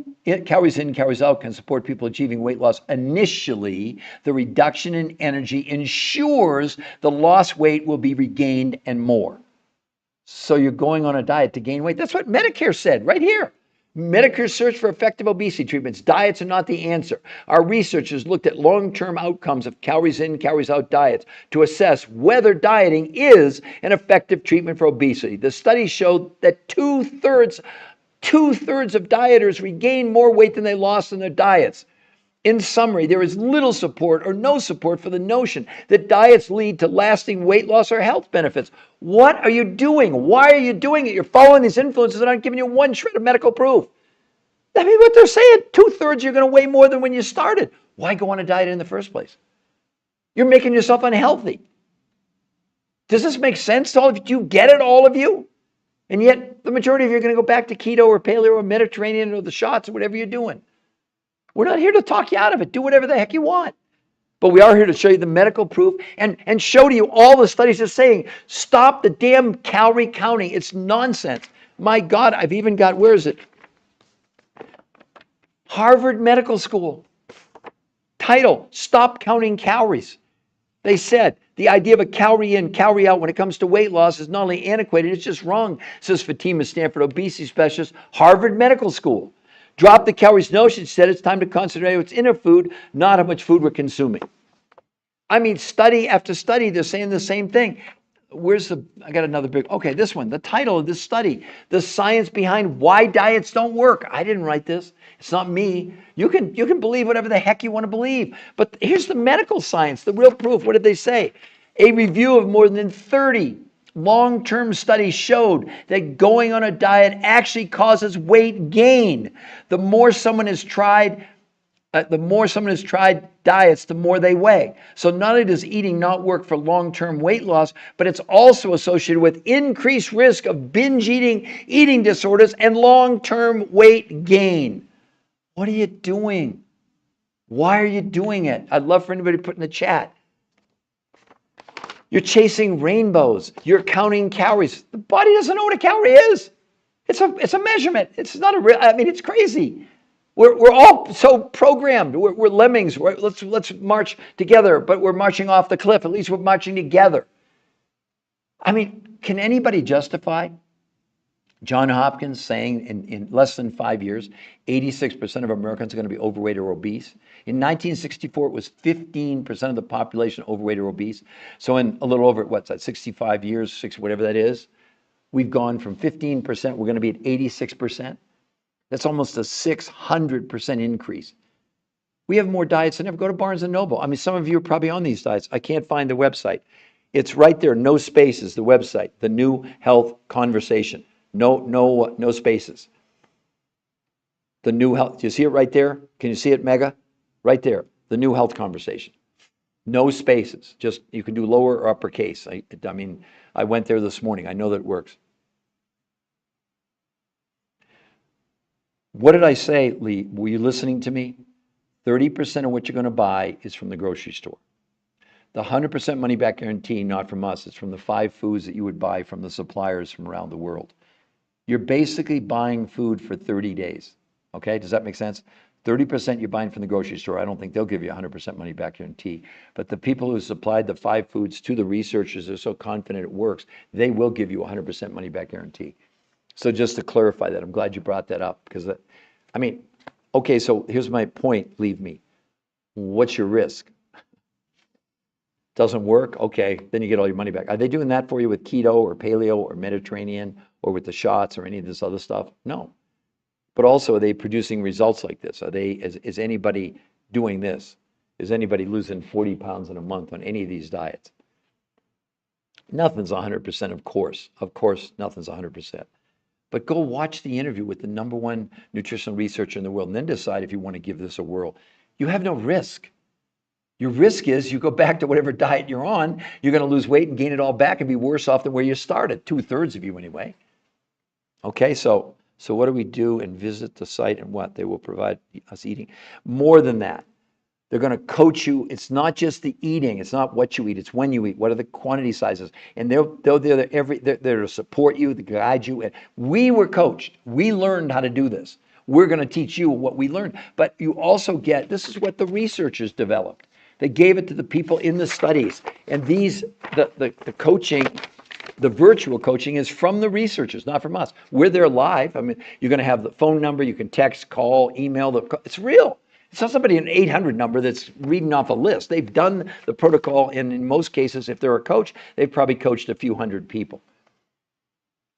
calories in, calories out can support people achieving weight loss initially, the reduction in energy ensures the lost weight will be regained and more. So you're going on a diet to gain weight. That's what Medicare said right here. Medicare search for effective obesity treatments. Diets are not the answer. Our researchers looked at long-term outcomes of calories in, calories out diets to assess whether dieting is an effective treatment for obesity. The study showed that two-thirds of dieters regained more weight than they lost in their diets. In summary, there is little support or no support for the notion that diets lead to lasting weight loss or health benefits. What are you doing? Why are you doing it? You're following these influences that aren't giving you one shred of medical proof. I mean, what they're saying, 2/3 you're going to weigh more than when you started. Why go on a diet in the first place? You're making yourself unhealthy. Does this make sense to all of you? Do you get it, all of you? And yet, the majority of you are going to go back to keto or paleo or Mediterranean or the shots or whatever you're doing. We're not here to talk you out of it. Do whatever the heck you want. But we are here to show you the medical proof and show to you all the studies are saying, stop the damn calorie counting. It's nonsense. My God, I've even got, where is it? Harvard Medical School. Title, Stop Counting Calories. They said the idea of a calorie in, calorie out when it comes to weight loss is not only antiquated, it's just wrong, says Fatima Stanford, obesity specialist, Harvard Medical School. Drop the calories notion. She said it's time to concentrate on what's in our food, not how much food we're consuming. I mean, study after study, they're saying the same thing. I got another big, okay, this one, the title of this study, the science behind why diets don't work. I didn't write this. It's not me. You can believe whatever the heck you want to believe. But here's the medical science, the real proof. What did they say? A review of more than 30 long-term studies showed that going on a diet actually causes weight gain. The more someone has tried diets, the more they weigh. So not only does eating not work for long-term weight loss, but it's also associated with increased risk of binge eating, eating disorders, and long-term weight gain. What are you doing? Why are you doing it? I'd love for anybody to put in the chat. You're chasing rainbows. You're counting calories. The body doesn't know what a calorie is. It's a measurement. It's not a real, I mean, it's crazy. We're all so programmed. We're lemmings. Let's march together, but we're marching off the cliff. At least we're marching together. I mean, can anybody justify John Hopkins saying in less than 5 years, 86% of Americans are going to be overweight or obese? In 1964, it was 15% of the population overweight or obese. So in a little over, what's that, 65 years, whatever that is, we've gone from 15%, we're going to be at 86%. That's almost a 600% increase. We have more diets than ever. Go to Barnes & Noble. I mean, some of you are probably on these diets. I can't find the website. It's right there, no spaces, the website, the New Health Conversation. No spaces. The New Health, do you see it right there? Can you see it, Mega? Right there, the New Health Conversation. No spaces, just you can do lower or uppercase. I mean, I went there this morning. I know that it works. What did I say, Lee? Were you listening to me? 30% of what you're going to buy is from the grocery store. The 100% money back guarantee, not from us, it's from the 5 foods that you would buy from the suppliers from around the world. You're basically buying food for 30 days. Okay, does that make sense? 30% you're buying from the grocery store. I don't think they'll give you 100% money back guarantee. But the people who supplied the 5 foods to the researchers are so confident it works, they will give you 100% money back guarantee. So just to clarify that, I'm glad you brought that up because, I mean, okay, so here's my point, leave me. What's your risk? Doesn't work? Okay, then you get all your money back. Are they doing that for you with keto or paleo or Mediterranean or with the shots or any of this other stuff? No. but also are they producing results like this? Is anybody doing this? Is anybody losing 40 pounds in a month on any of these diets? Nothing's 100%, of course. Of course, nothing's 100%. But go watch the interview with the #1 nutritional researcher in the world and then decide if you want to give this a whirl. You have no risk. Your risk is you go back to whatever diet you're on, you're going to lose weight and gain it all back and be worse off than where you started, 2/3 of you anyway. Okay, so what do we do? And visit the site and what? They will provide us eating. More than that. They're going to coach you. It's not just the eating. It's not what you eat. It's when you eat. What are the quantity sizes? And they're there to support you, to guide you. And we were coached. We learned how to do this. We're going to teach you what we learned. But you also get, this is what the researchers developed. They gave it to the people in the studies. And the coaching, the virtual coaching is from the researchers, not from us. We're there live. I mean, you're going to have the phone number. You can text, call, email. It's real. It's not somebody an 800 number that's reading off a list. They've done the protocol, and in most cases, if they're a coach, they've probably coached a few hundred people.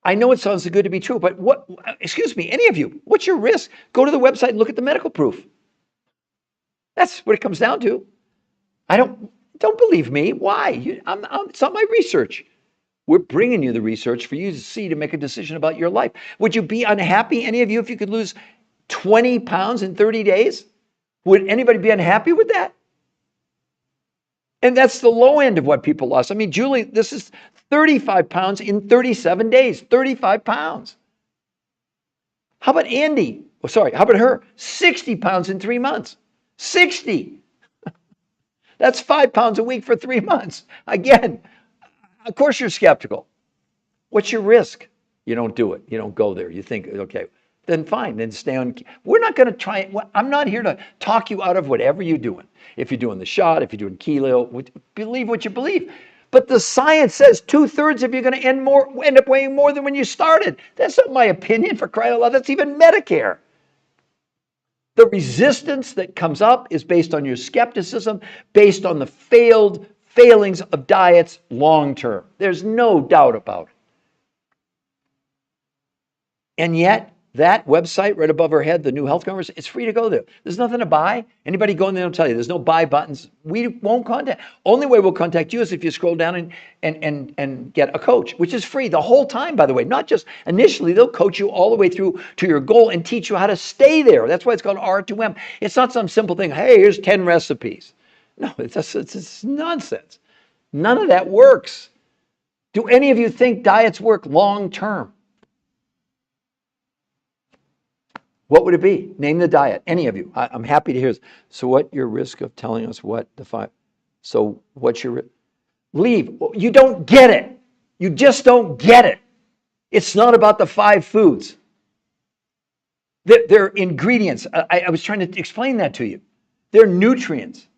I know it sounds good to be true, but excuse me, any of you, what's your risk? Go to the website and look at the medical proof. That's what it comes down to. Don't believe me. Why? It's not my research. We're bringing you the research for you to see, to make a decision about your life. Would you be unhappy, any of you, if you could lose 20 pounds in 30 days? Would anybody be unhappy with that? And that's the low end of what people lost. I mean, Julie, this is 35 pounds in 37 days, 35 pounds. How about Andy? Oh, sorry, how about her? 60 pounds in 3 months. 60. That's 5 pounds a week for 3 months. Again, of course you're skeptical. What's your risk? You don't do it. You don't go there. You think, okay, then fine, then stay on. We're not going to try. I'm not here to talk you out of whatever you're doing. If you're doing the shot, if you're doing keto, believe what you believe. But the science says 2/3 of you are going to end up weighing more than when you started. That's not my opinion, for crying out loud. That's even Medicare. The resistance that comes up is based on your skepticism, based on the failings of diets long term. There's no doubt about it. And yet, that website right above our head, the New Health Conversation, it's free to go there. There's nothing to buy. Anybody go in there, they'll tell you. There's no buy buttons. We won't contact. Only way we'll contact you is if you scroll down and get a coach, which is free the whole time, by the way. Not just initially. They'll coach you all the way through to your goal and teach you how to stay there. That's why it's called R2M. It's not some simple thing. Hey, here's 10 recipes. No, it's nonsense. None of that works. Do any of you think diets work long term? What would it be? Name the diet. Any of you. I'm happy to hear this. So what your risk of telling us what the 5? So what's your risk? Leave. You don't get it. You just don't get it. It's not about the 5 foods. They're ingredients. I was trying to explain that to you. They're nutrients.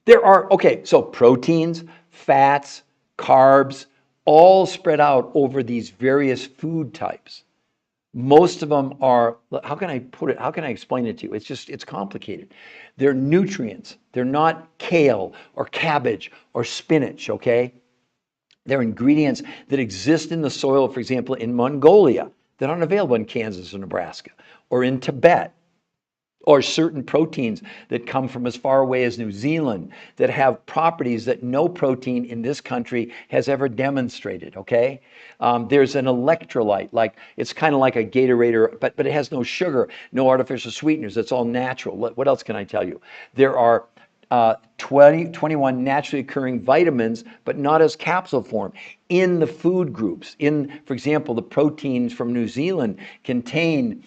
There are, so proteins, fats, carbs, all spread out over these various food types. Most of them are, how can I put it? How can I explain it to you? It's complicated. They're nutrients. They're not kale or cabbage or spinach, okay? They're ingredients that exist in the soil, for example, in Mongolia, that aren't available in Kansas or Nebraska, or in Tibet, or certain proteins that come from as far away as New Zealand that have properties that no protein in this country has ever demonstrated, okay? There's an electrolyte, like it's kind of like a Gatorade, but it has no sugar, no artificial sweeteners. It's all natural. What else can I tell you? There are 21 naturally occurring vitamins, but not as capsule form, in the food groups. For example, the proteins from New Zealand contain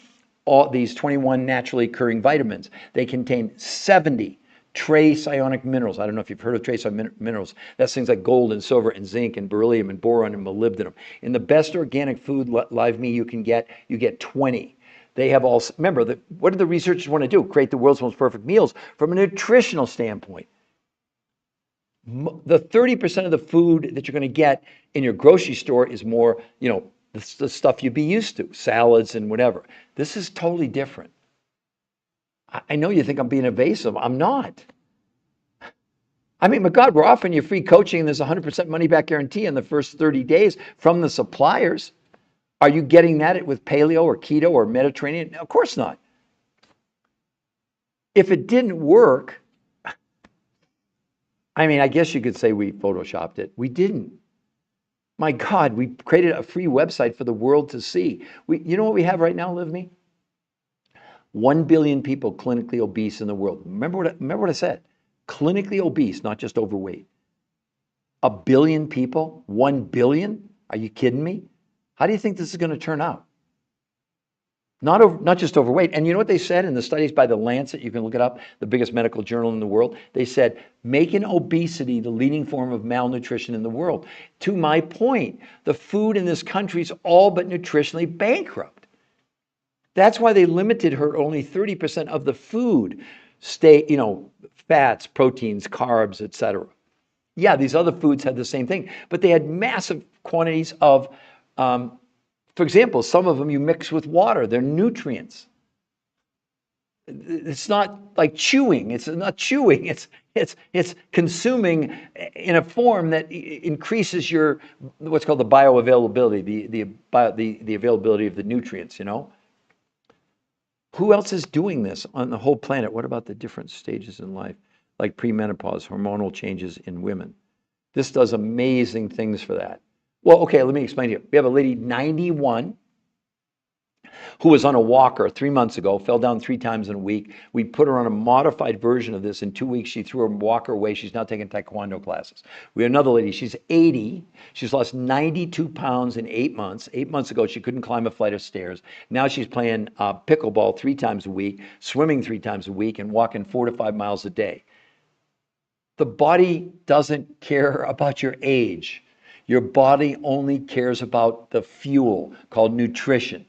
all these 21 naturally occurring vitamins. They contain 70 trace ionic minerals. I don't know if you've heard of trace ionic minerals. That's things like gold and silver and zinc and beryllium and boron and molybdenum. In the best organic food, live meat you can get, you get 20. They have all, remember, what do the researchers want to do? Create the world's most perfect meals from a nutritional standpoint. The 30% of the food that you're going to get in your grocery store is more, the stuff you'd be used to, salads and whatever. This is totally different. I know you think I'm being evasive. I'm not. I mean, my God, we're offering you free coaching and there's 100% money back guarantee in the first 30 days from the suppliers. Are you getting that with paleo or keto or Mediterranean? Of course not. If it didn't work, I mean, I guess you could say we photoshopped it. We didn't. My God, we created a free website for the world to see. You know what we have right now, Live Me? 1 billion people clinically obese in the world. Remember what I said? Clinically obese, not just overweight. 1 billion people? 1 billion? Are you kidding me? How do you think this is going to turn out? Not just overweight. And you know what they said in the studies by the Lancet? You can look it up, the biggest medical journal in the world. They said, making obesity the leading form of malnutrition in the world. To my point, the food in this country is all but nutritionally bankrupt. That's why they limited her only 30% of the food, fats, proteins, carbs, etc. Yeah, these other foods had the same thing, but they had massive quantities of, for example, some of them you mix with water. They're nutrients. It's not like chewing. It's not chewing. It's consuming in a form that increases your what's called the bioavailability, the availability of the nutrients. Who else is doing this on the whole planet? What about the different stages in life, like premenopause, hormonal changes in women? This does amazing things for that. Well, okay, let me explain to you. We have a lady, 91, who was on a walker 3 months ago, fell down 3 times in a week. We put her on a modified version of this. In 2 weeks, she threw her walker away. She's now taking taekwondo classes. We have another lady, she's 80. She's lost 92 pounds in 8 months. 8 months ago, she couldn't climb a flight of stairs. Now she's playing pickleball 3 times a week, swimming 3 times a week, and walking 4 to 5 miles a day. The body doesn't care about your age. Your body only cares about the fuel called nutrition.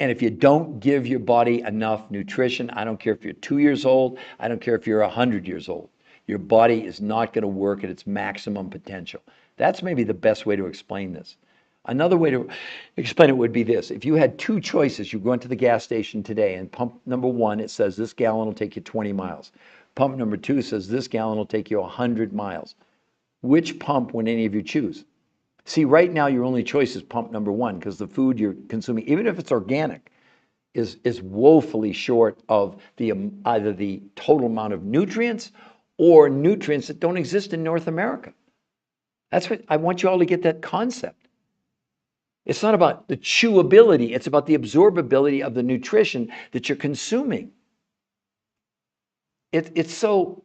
And if you don't give your body enough nutrition, I don't care if you're 2 years old, I don't care if you're 100 years old, your body is not going to work at its maximum potential. That's maybe the best way to explain this. Another way to explain it would be this. If you had 2 choices, you go into the gas station today and pump number 1, it says this gallon will take you 20 miles. Pump number 2 says this gallon will take you 100 miles. Which pump would any of you choose? See, right now your only choice is pump number 1 because the food you're consuming, even if it's organic, is woefully short of either the total amount of nutrients or nutrients that don't exist in North America. That's what I want you all to get, that concept. It's not about the chewability, it's about the absorbability of the nutrition that you're consuming. It's so,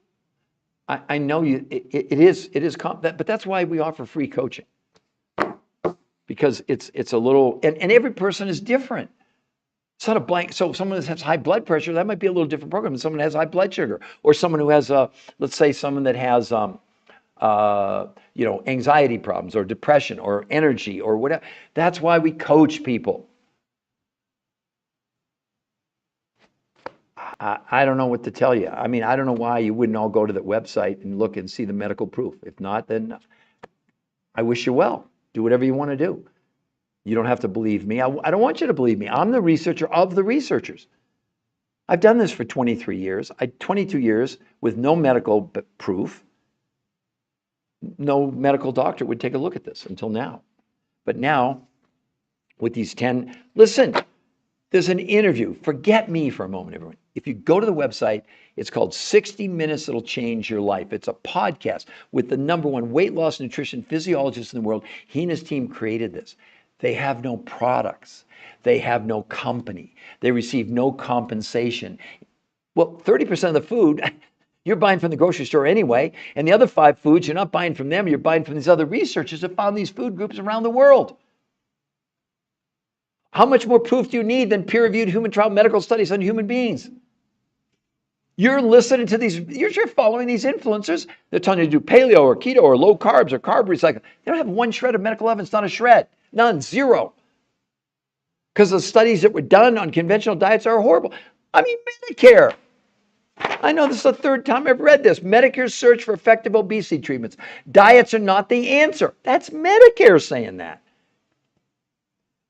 I know it is, but that's why we offer free coaching. Because it's a little, and every person is different. It's not a blank. So someone that has high blood pressure, that might be a little different program than someone that has high blood sugar, or someone who has let's say someone that has anxiety problems or depression or energy or whatever. That's why we coach people. I don't know what to tell you. I mean, I don't know why you wouldn't all go to that website and look and see the medical proof. If not, then I wish you well. Do whatever you want to do. You don't have to believe me. I don't want you to believe me. I'm the researcher of the researchers. I've done this for 23 years. 22 years with no medical proof. No medical doctor would take a look at this until now. But now, with these 10, listen, there's an interview. Forget me for a moment, everyone. If you go to the website, it's called 60 Minutes That'll Change Your Life. It's a podcast with the #1 weight loss nutrition physiologist in the world. He and his team created this. They have no products. They have no company. They receive no compensation. Well, 30% of the food you're buying from the grocery store anyway, and the other 5 foods, you're not buying from them, you're buying from these other researchers that found these food groups around the world. How much more proof do you need than peer-reviewed human trial medical studies on human beings? You're listening to these, you're following these influencers. They're telling you to do paleo or keto or low carbs or carb recycling. They don't have 1 shred of medical evidence, not a shred. None, 0. Because the studies that were done on conventional diets are horrible. I mean, Medicare. I know this is the 3rd time I've read this. Medicare's search for effective obesity treatments. Diets are not the answer. That's Medicare saying that.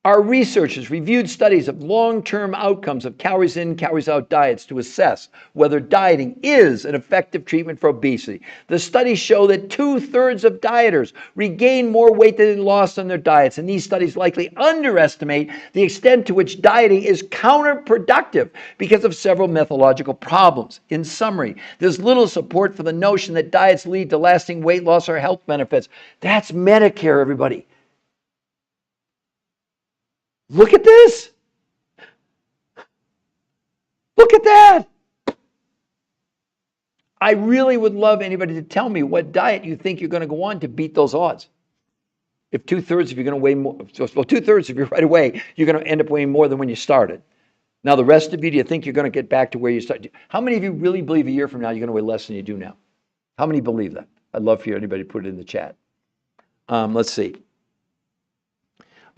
Our researchers reviewed studies of long-term outcomes of calories in, calories out diets to assess whether dieting is an effective treatment for obesity. The studies show that 2/3 of dieters regain more weight than they lost on their diets, and these studies likely underestimate the extent to which dieting is counterproductive because of several methodological problems. In summary, there's little support for the notion that diets lead to lasting weight loss or health benefits. That's Medicare, everybody. Look at this. Look at that. I really would love anybody to tell me what diet you think you're going to go on to beat those odds. If 2/3 of you're going to weigh more, well, 2/3 of you right away, you're going to end up weighing more than when you started. Now, the rest of you, do you think you're going to get back to where you started? How many of you really believe a year from now you're going to weigh less than you do now? How many believe that? I'd love for anybody to put it in the chat. Let's see.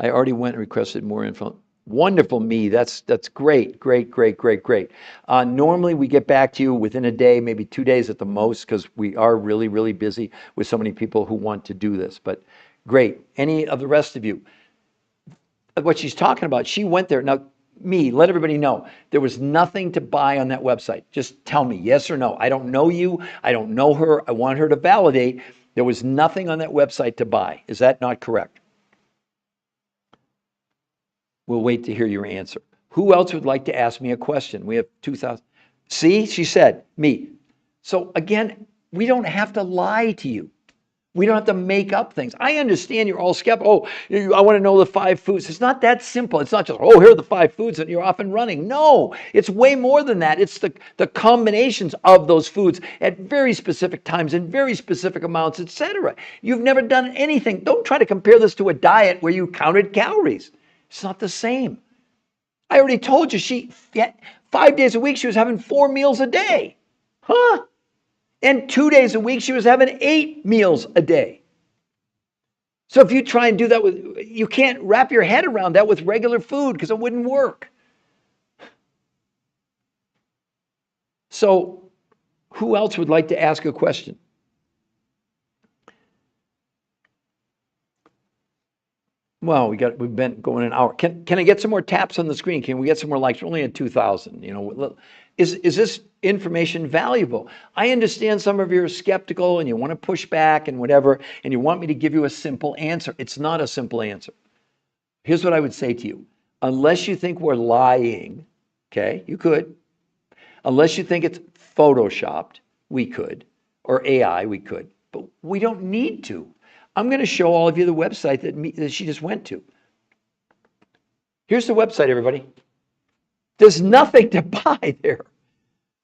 I already went and requested more info. Wonderful, me. That's great, great, great, great, great. Normally we get back to you within a day, maybe 2 days at the most, because we are really, really busy with so many people who want to do this. But great. Any of the rest of you? What she's talking about, she went there. Now, me, let everybody know, there was nothing to buy on that website. Just tell me yes or no. I don't know you. I don't know her. I want her to validate. There was nothing on that website to buy. Is that not correct? We'll wait to hear your answer. Who else would like to ask me a question? We have 2,000. See, she said, me. So again, we don't have to lie to you. We don't have to make up things. I understand you're all skeptical. Oh, I want to know the 5 foods. It's not that simple. It's not just, oh, here are the 5 foods and you're off and running. No, it's way more than that. It's the combinations of those foods at very specific times in very specific amounts, etc. You've never done anything. Don't try to compare this to a diet where you counted calories. It's not the same. I already told you 5 days a week she was having 4 meals a day. Huh? And 2 days a week she was having 8 meals a day. So if you try and do that you can't wrap your head around that with regular food because it wouldn't work. So who else would like to ask a question? Well, we've been going an hour. Can I get some more taps on the screen? Can we get some more likes? We're only at 2,000. You know, is this information valuable? I understand some of you are skeptical and you want to push back and whatever, and you want me to give you a simple answer. It's not a simple answer. Here's what I would say to you. Unless you think we're lying, okay, you could. Unless you think it's photoshopped, we could. Or AI, we could. But we don't need to. I'm going to show all of you the website that she just went to. Here's the website, everybody. There's nothing to buy there.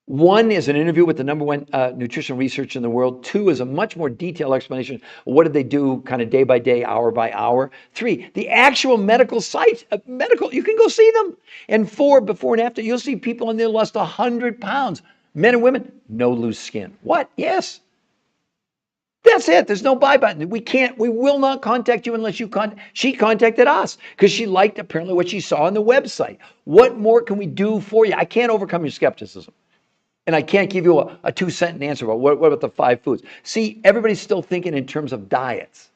1 is an interview with the #1 nutrition researcher in the world. 2 is a much more detailed explanation of what did they do kind of day by day, hour by hour. 3, the actual medical sites, you can go see them. And 4, before and after, you'll see people on there lost 100 pounds. Men and women, no loose skin. What? Yes. That's it. There's no buy button. We will not contact you unless she contacted us because she liked apparently what she saw on the website. What more can we do for you? I can't overcome your skepticism. And I can't give you a 2-sentence answer about what about the 5 foods. See, everybody's still thinking in terms of diets.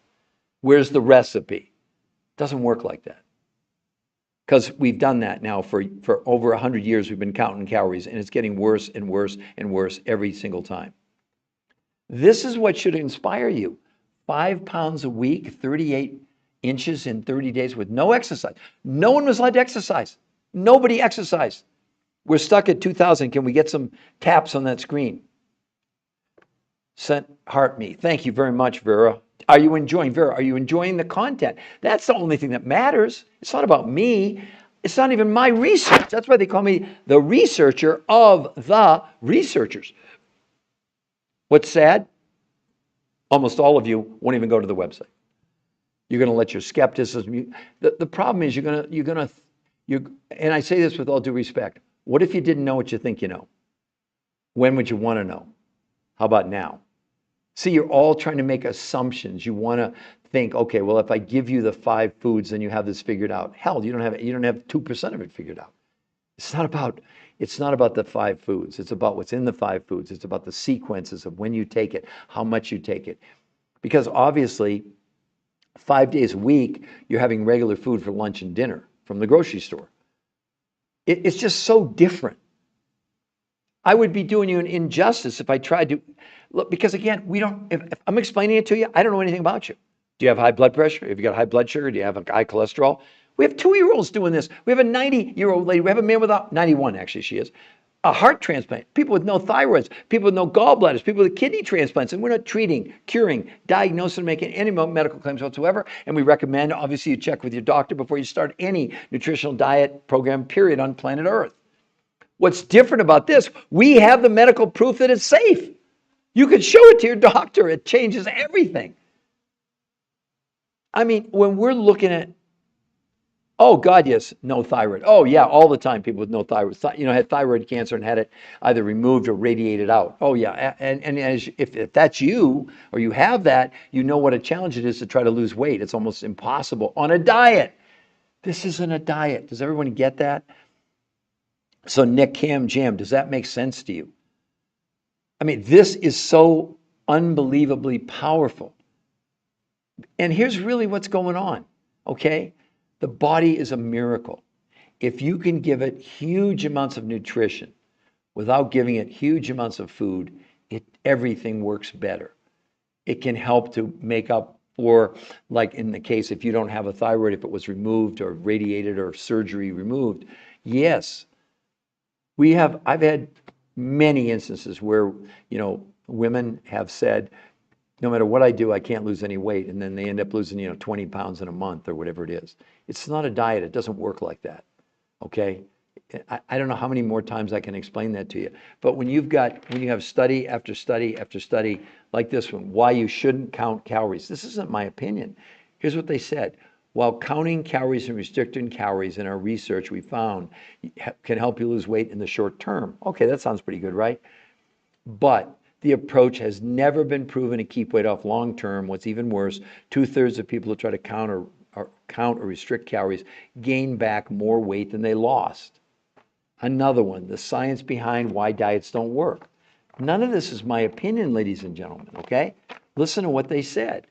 Where's the recipe? It doesn't work like that. Because we've done that now for over 100 years. We've been counting calories and it's getting worse and worse and worse every single time. This is what should inspire you. 5 pounds a week, 38 inches in 30 days with no exercise. No one was allowed to exercise. Nobody exercised. We're stuck at 2,000. Can we get some taps on that screen? Sent heart me. Thank you very much, Vera. Are you enjoying the content? That's the only thing that matters. It's not about me. It's not even my research. That's why they call me the researcher of the researchers. What's sad? Almost all of you won't even go to the website. You're going to let your skepticism. The problem is and I say this with all due respect. What if you didn't know what you think you know? When would you want to know? How about now? See, you're all trying to make assumptions. You want to think, okay, well, if I give you the 5 foods, then you have this figured out. Hell, you don't have 2% of it figured out. It's not about the 5 foods. It's about what's in the 5 foods. It's about the sequences of when you take it, how much you take it. Because obviously, 5 days a week, you're having regular food for lunch and dinner from the grocery store. It's just so different. I would be doing you an injustice if I tried to look, because again, if I'm explaining it to you, I don't know anything about you. Do you have high blood pressure? Have you got high blood sugar? Do you have a high cholesterol? We have 2-year-olds doing this. We have a 90-year-old lady. We have a man with 91, actually, she is. A heart transplant, people with no thyroids, people with no gallbladders, people with kidney transplants, and we're not treating, curing, diagnosing, making any medical claims whatsoever. And we recommend, obviously, you check with your doctor before you start any nutritional diet program, period, on planet Earth. What's different about this, we have the medical proof that it's safe. You could show it to your doctor. It changes everything. I mean, when we're looking at, oh, God, yes, no thyroid. Oh, yeah, all the time people with no thyroid, had thyroid cancer and had it either removed or radiated out. Oh, yeah, and if that's you or you have that, you know what a challenge it is to try to lose weight. It's almost impossible on a diet. This isn't a diet. Does everyone get that? So Nick, Cam, Jam, does that make sense to you? I mean, this is so unbelievably powerful. And here's really what's going on, okay? The body is a miracle. If you can give it huge amounts of nutrition without giving it huge amounts of food, everything works better. It can help to make up for, like in the case, if you don't have a thyroid, if it was removed or radiated or surgery removed, yes. I've had many instances where, women have said, no matter what I do, I can't lose any weight. And then they end up losing, 20 pounds in a month or whatever it is. It's not a diet. It doesn't work like that. Okay. I don't know how many more times I can explain that to you. But when you have study after study after study like this one, why you shouldn't count calories. This isn't my opinion. Here's what they said. While counting calories and restricting calories in our research, we found can help you lose weight in the short term. Okay, that sounds pretty good, right? But the approach has never been proven to keep weight off long term. What's even worse, 2/3 of people who try to count or restrict calories gain back more weight than they lost. Another one, the science behind why diets don't work. None of this is my opinion, ladies and gentlemen, okay? Listen to what they said.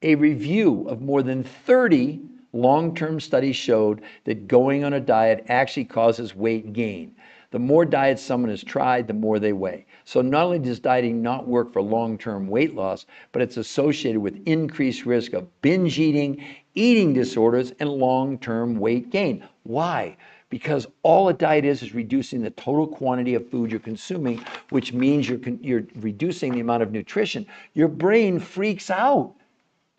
A review of more than 30 long-term studies showed that going on a diet actually causes weight gain. The more diets someone has tried, the more they weigh. So not only does dieting not work for long-term weight loss, but it's associated with increased risk of binge eating, eating disorders, and long-term weight gain. Why? Because all a diet is reducing the total quantity of food you're consuming, which means you're reducing the amount of nutrition. Your brain freaks out.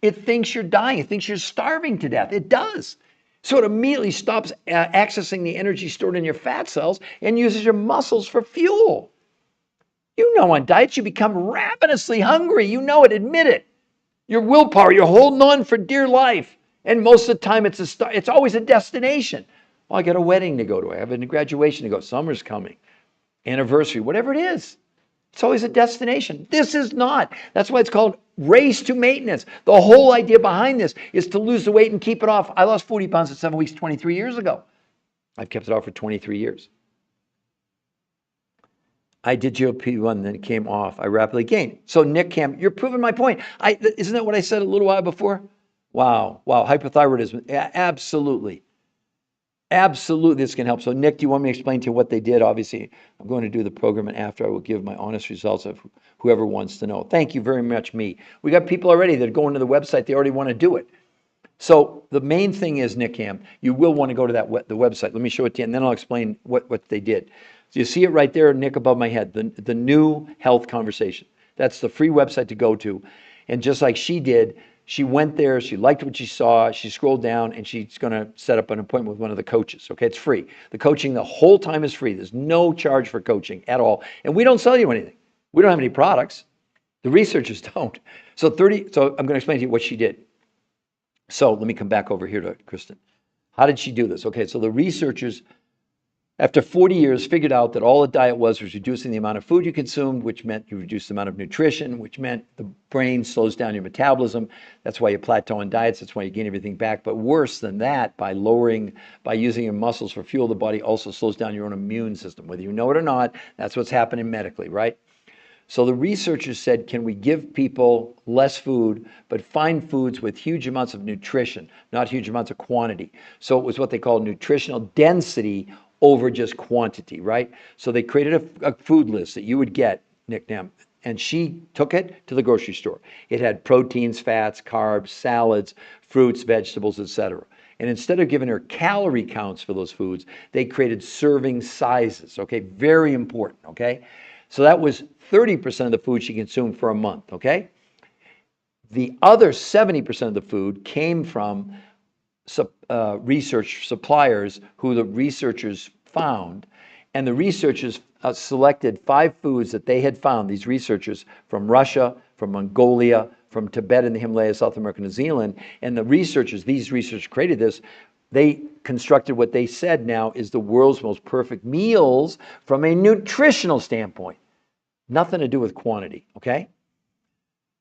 It thinks you're dying. It thinks you're starving to death. It does. So it immediately stops accessing the energy stored in your fat cells and uses your muscles for fuel. On diets, you become ravenously hungry. You know it. Admit it. Your willpower, you're holding on for dear life. And most of the time, it's always a destination. Oh, I got a wedding to go to. I have a graduation to go. Summer's coming. Anniversary, whatever it is. It's always a destination. This is not. That's why it's called race to maintenance. The whole idea behind this is to lose the weight and keep it off. I lost 40 pounds in 7 weeks 23 years ago. I've kept it off for 23 years. I did GLP-1, then it came off. I rapidly gained. So Nick Cam, you're proving my point. Isn't that what I said a little while before? Wow. Hypothyroidism. Yeah, absolutely. Absolutely, this can help. So Nick, do you want me to explain to you what they did? Obviously, I'm going to do the program, and after I will give my honest results of whoever wants to know. Thank you very much, me. We got people already that are going to the website. They already want to do it. So the main thing is, Nick Cam, you will want to go to the website. Let me show it to you, and then I'll explain what they did. So you see it right there, Nick, above my head, the new health conversation. That's the free website to go to. And just like she did, she went there, she liked what she saw, she scrolled down, and she's going to set up an appointment with one of the coaches. Okay, it's free. The coaching the whole time is free. There's no charge for coaching at all. And we don't sell you anything. We don't have any products. The researchers don't. So I'm going to explain to you what she did. So let me come back over here to Kristen. How did she do this? Okay, so the researchers, after 40 years, figured out that all a diet was reducing the amount of food you consumed, which meant you reduced the amount of nutrition, which meant the brain slows down your metabolism. That's why you plateau on diets. That's why you gain everything back. But worse than that, by using your muscles for fuel, the body also slows down your own immune system. Whether you know it or not, that's what's happening medically, right? So the researchers said, can we give people less food, but find foods with huge amounts of nutrition, not huge amounts of quantity? So it was what they call nutritional density over just quantity, right? So they created a food list that you would get, Nick Nam, and she took it to the grocery store. It had proteins, fats, carbs, salads, fruits, vegetables, etc. And instead of giving her calorie counts for those foods, they created serving sizes, okay? Very important, okay? So that was 30% of the food she consumed for a month, okay? The other 70% of the food came from research suppliers who the researchers found. And the researchers selected 5 foods that they had found, these researchers from Russia, from Mongolia, from Tibet and the Himalayas, South America, New Zealand. And the researchers, these researchers created this. They constructed what they said now is the world's most perfect meals from a nutritional standpoint. Nothing to do with quantity, okay?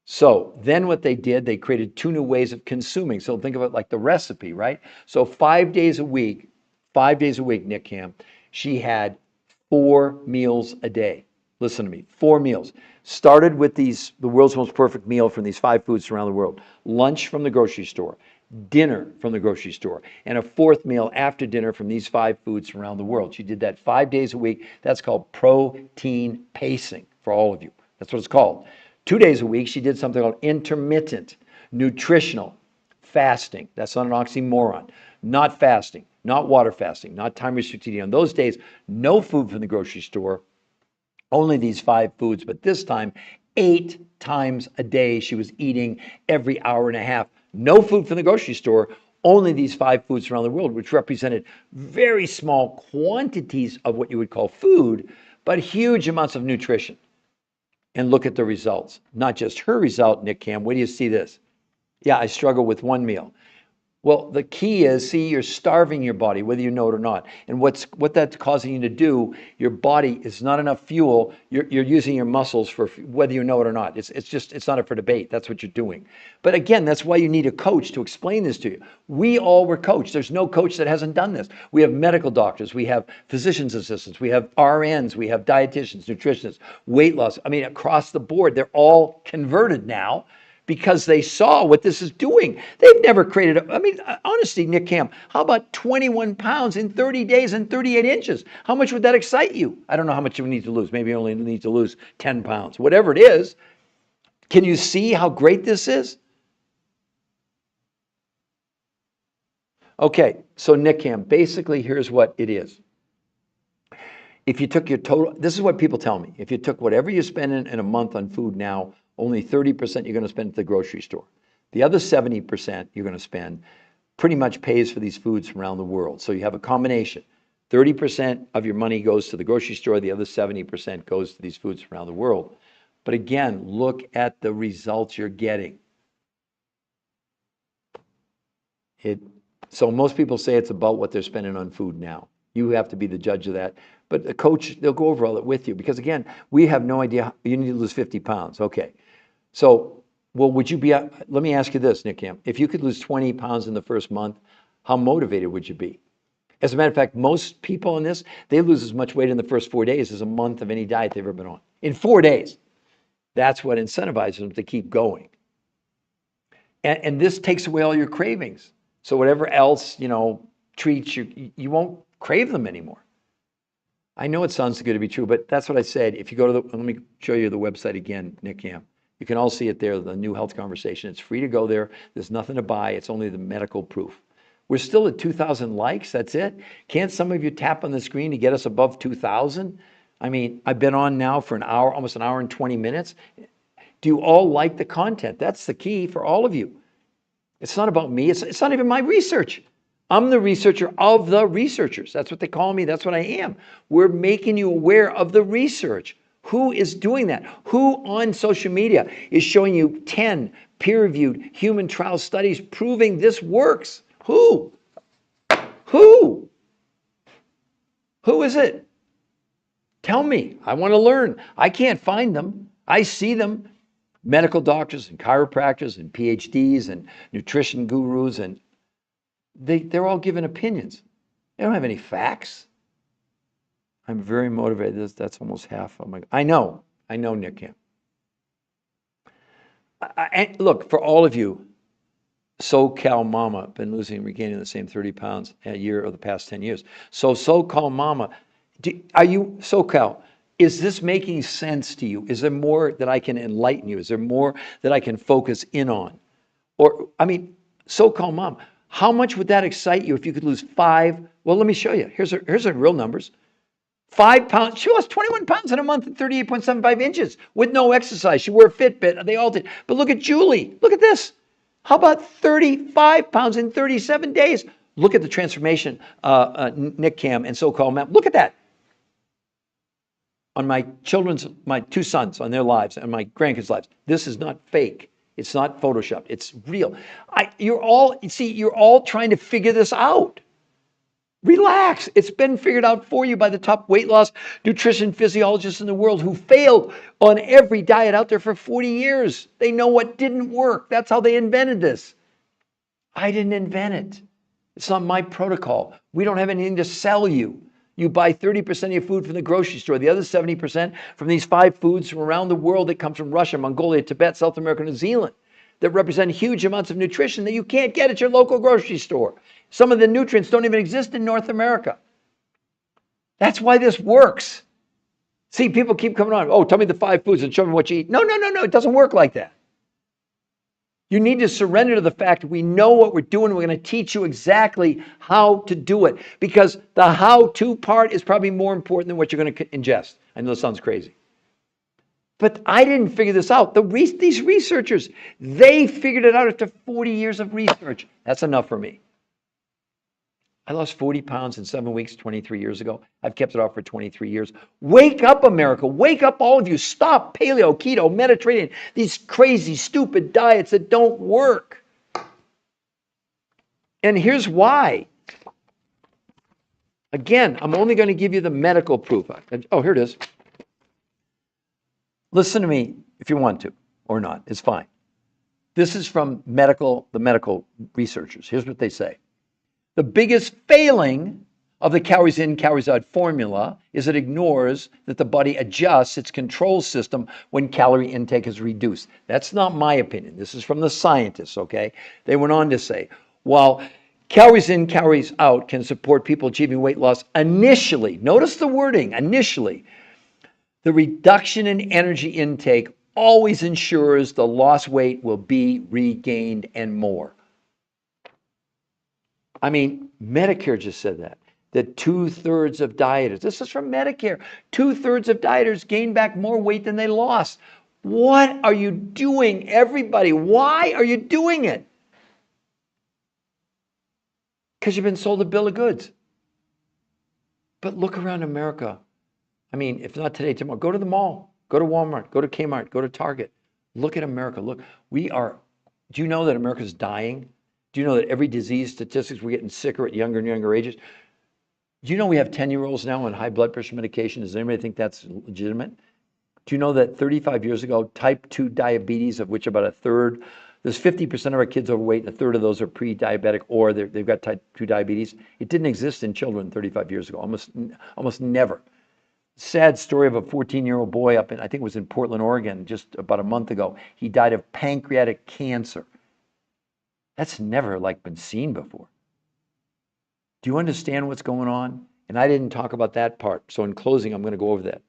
So then what they did, they created 2 new ways of consuming. So think of it like the recipe, right? So 5 days a week, Nick Cam, she had 4 meals a day. Listen to me, 4 meals. Started with the world's most perfect meal from these 5 foods around the world. Lunch from the grocery store, dinner from the grocery store, and a 4th meal after dinner from these 5 foods from around the world. She did that 5 days a week. That's called protein pacing for all of you. That's what it's called. 2 days a week, she did something called intermittent nutritional fasting. That's not an oxymoron. Not fasting, not water fasting, not time restricted eating. On those days, no food from the grocery store, only these 5 foods, but this time, 8 times a day, she was eating every hour and a half. No food from the grocery store, only these 5 foods around the world, which represented very small quantities of what you would call food, but huge amounts of nutrition. And look at the results. Not just her result, Nick Cam. Where do you see this? Yeah, I struggle with 1 meal. Well, the key is, see, you're starving your body, whether you know it or not. And what that's causing you to do, your body is not enough fuel. You're using your muscles for whether you know it or not. It's not up for debate. That's what you're doing. But again, that's why you need a coach to explain this to you. We all were coached. There's no coach that hasn't done this. We have medical doctors. We have physician's assistants. We have RNs. We have dietitians, nutritionists, weight loss. I mean, across the board, they're all converted now, because they saw what this is doing. They've never created, honestly, Nick Cam, how about 21 pounds in 30 days and 38 inches? How much would that excite you? I don't know how much you need to lose. Maybe you only need to lose 10 pounds. Whatever it is, can you see how great this is? Okay, so Nick Cam, basically here's what it is. If you took your total, this is what people tell me. If you took whatever you spend in a month on food now, only 30% you're going to spend at the grocery store. The other 70% you're going to spend pretty much pays for these foods from around the world. So you have a combination. 30% of your money goes to the grocery store. The other 70% goes to these foods from around the world. But again, look at the results you're getting. So most people say it's about what they're spending on food now. You have to be the judge of that. But the coach, they'll go over all that with you. Because again, we have no idea. You need to lose 50 pounds. Okay. So, well, would you be, let me ask you this, Nick Cam. If you could lose 20 pounds in the first month, how motivated would you be? As a matter of fact, most people on this, they lose as much weight in the first 4 days as a month of any diet they've ever been on. In 4 days. That's what incentivizes them to keep going. And this takes away all your cravings. So whatever else, treats you won't crave them anymore. I know it sounds too good to be true, but that's what I said. If you go to let me show you the website again, Nick Cam. You can all see it there, the New Health Conversation. It's free to go there. There's nothing to buy. It's only the medical proof. We're still at 2,000 likes. That's it. Can't some of you tap on the screen to get us above 2,000? I mean, I've been on now for an hour, almost an hour and 20 minutes. Do you all like the content? That's the key for all of you. It's not about me. It's not even my research. I'm the researcher of the researchers. That's what they call me. That's what I am. We're making you aware of the research. Who is doing that? Who on social media is showing you 10 peer-reviewed human trial studies proving this works? Who? Who? Who is it? Tell me. I want to learn. I can't find them. I see them. Medical doctors and chiropractors and PhDs and nutrition gurus, and they're all giving opinions. They don't have any facts. I'm very motivated. That's almost half. Oh my, I know. I know, Nick Cam. And look, for all of you, SoCal Mama, been losing and regaining the same 30 pounds a year over the past 10 years. So SoCal Mama, are you, SoCal, is this making sense to you? Is there more that I can enlighten you? Is there more that I can focus in on? Or, I mean, SoCal Mom, how much would that excite you if you could lose 5? Well, let me show you. Here's her real numbers. 5 pounds. She lost 21 pounds in a month and 38.75 inches with no exercise. She wore a Fitbit. They all did. But look at Julie. Look at this. How about 35 pounds in 37 days? Look at the transformation, Nick Cam and SoCal Mom. Look at that. On my 2 sons, on their lives, and my grandkids' lives. This is not fake. It's not photoshopped. It's real. You're all trying to figure this out. Relax. It's been figured out for you by the top weight loss nutrition physiologists in the world who failed on every diet out there for 40 years. They know what didn't work. That's how they invented this. I didn't invent it. It's not my protocol. We don't have anything to sell you. You buy 30% of your food from the grocery store, the other 70% from these 5 foods from around the world that come from Russia, Mongolia, Tibet, South America, New Zealand, that represent huge amounts of nutrition that you can't get at your local grocery store. Some of the nutrients don't even exist in North America. That's why this works. See, people keep coming on, oh, tell me the 5 foods and show me what you eat. No, it doesn't work like that. You need to surrender to the fact that we know what we're doing. We're going to teach you exactly how to do it, because the how-to part is probably more important than what you're going to ingest. I know it sounds crazy. But I didn't figure this out. These researchers, they figured it out after 40 years of research. That's enough for me. I lost 40 pounds in 7 weeks 23 years ago. I've kept it off for 23 years. Wake up, America. Wake up, all of you. Stop paleo, keto, Mediterranean, these crazy, stupid diets that don't work. And here's why. Again, I'm only going to give you the medical proof. Oh, here it is. Listen to me if you want to, or not. It's fine. This is from the medical researchers. Here's what they say. The biggest failing of the calories in, calories out formula is it ignores that the body adjusts its control system when calorie intake is reduced. That's not my opinion. This is from the scientists, okay? They went on to say, while calories in, calories out can support people achieving weight loss initially, notice the wording, initially, the reduction in energy intake always ensures the lost weight will be regained and more. I mean, Medicare just said that 2/3 of dieters, this is from Medicare, 2/3 of dieters gain back more weight than they lost. What are you doing, everybody? Why are you doing it? Because you've been sold a bill of goods. But look around America. I mean, if not today, tomorrow, go to the mall, go to Walmart, go to Kmart, go to Target. Look at America. Look, do you know that America's dying? Do you know that every disease statistics, we're getting sicker at younger and younger ages? Do you know we have 10-year-olds now on high blood pressure medication? Does anybody think that's legitimate? Do you know that 35 years ago, type 2 diabetes, of which about a third, there's 50% of our kids overweight, and a third of those are pre-diabetic or they've got type 2 diabetes. It didn't exist in children 35 years ago, almost never. Sad story of a 14-year-old boy up in, I think it was in Portland, Oregon, just about a month ago. He died of pancreatic cancer. That's never been seen before. Do you understand what's going on? And I didn't talk about that part. So in closing, I'm going to go over that.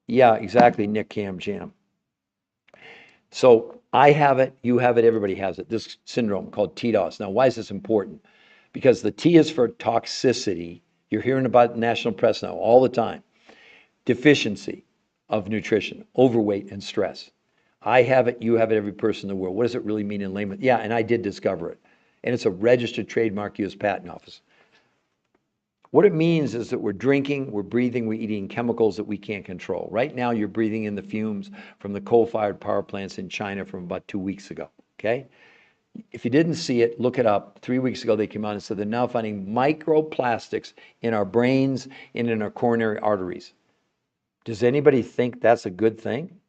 Yeah, exactly, Nick Cam Jam. So I have it, you have it, everybody has it. This syndrome called TDOS. Now, why is this important? Because the T is for toxicity. You're hearing about it in national press now all the time. Deficiency of nutrition, overweight, and stress. I have it, you have it, every person in the world. What does it really mean in layman? Yeah, and I did discover it. And it's a registered trademark, U.S. Patent Office. What it means is that we're drinking, we're breathing, we're eating chemicals that we can't control. Right now, you're breathing in the fumes from the coal-fired power plants in China from about 2 weeks ago, okay? If you didn't see it, look it up. 3 weeks ago, they came out and said they're now finding microplastics in our brains and in our coronary arteries. Does anybody think that's a good thing?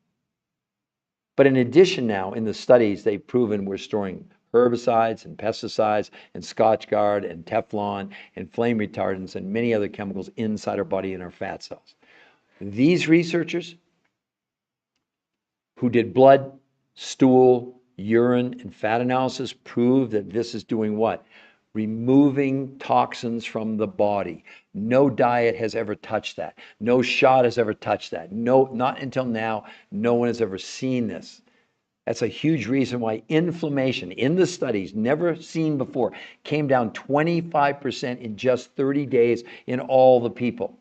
But in addition now, in the studies, they've proven we're storing herbicides and pesticides and Scotchgard and Teflon and flame retardants and many other chemicals inside our body and our fat cells. These researchers, who did blood, stool, urine, and fat analysis proved that this is doing what? Removing toxins from the body. No diet has ever touched that. No shot has ever touched that. No, not until now. No one has ever seen this. That's a huge reason why inflammation in the studies, never seen before, came down 25% in just 30 days in all the people.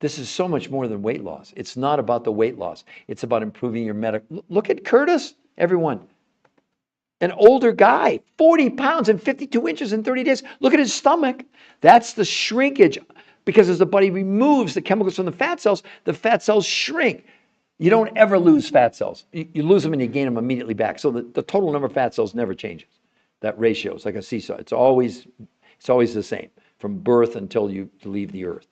This is so much more than weight loss. It's not about the weight loss. It's about improving your medical. Look at Curtis, everyone. An older guy, 40 pounds and 52 inches in 30 days. Look at his stomach. That's the shrinkage, because as the body removes the chemicals from the fat cells shrink. You don't ever lose fat cells. You lose them and you gain them immediately back. So the total number of fat cells never changes. That ratio is like a seesaw. It's always the same from birth until you leave the earth.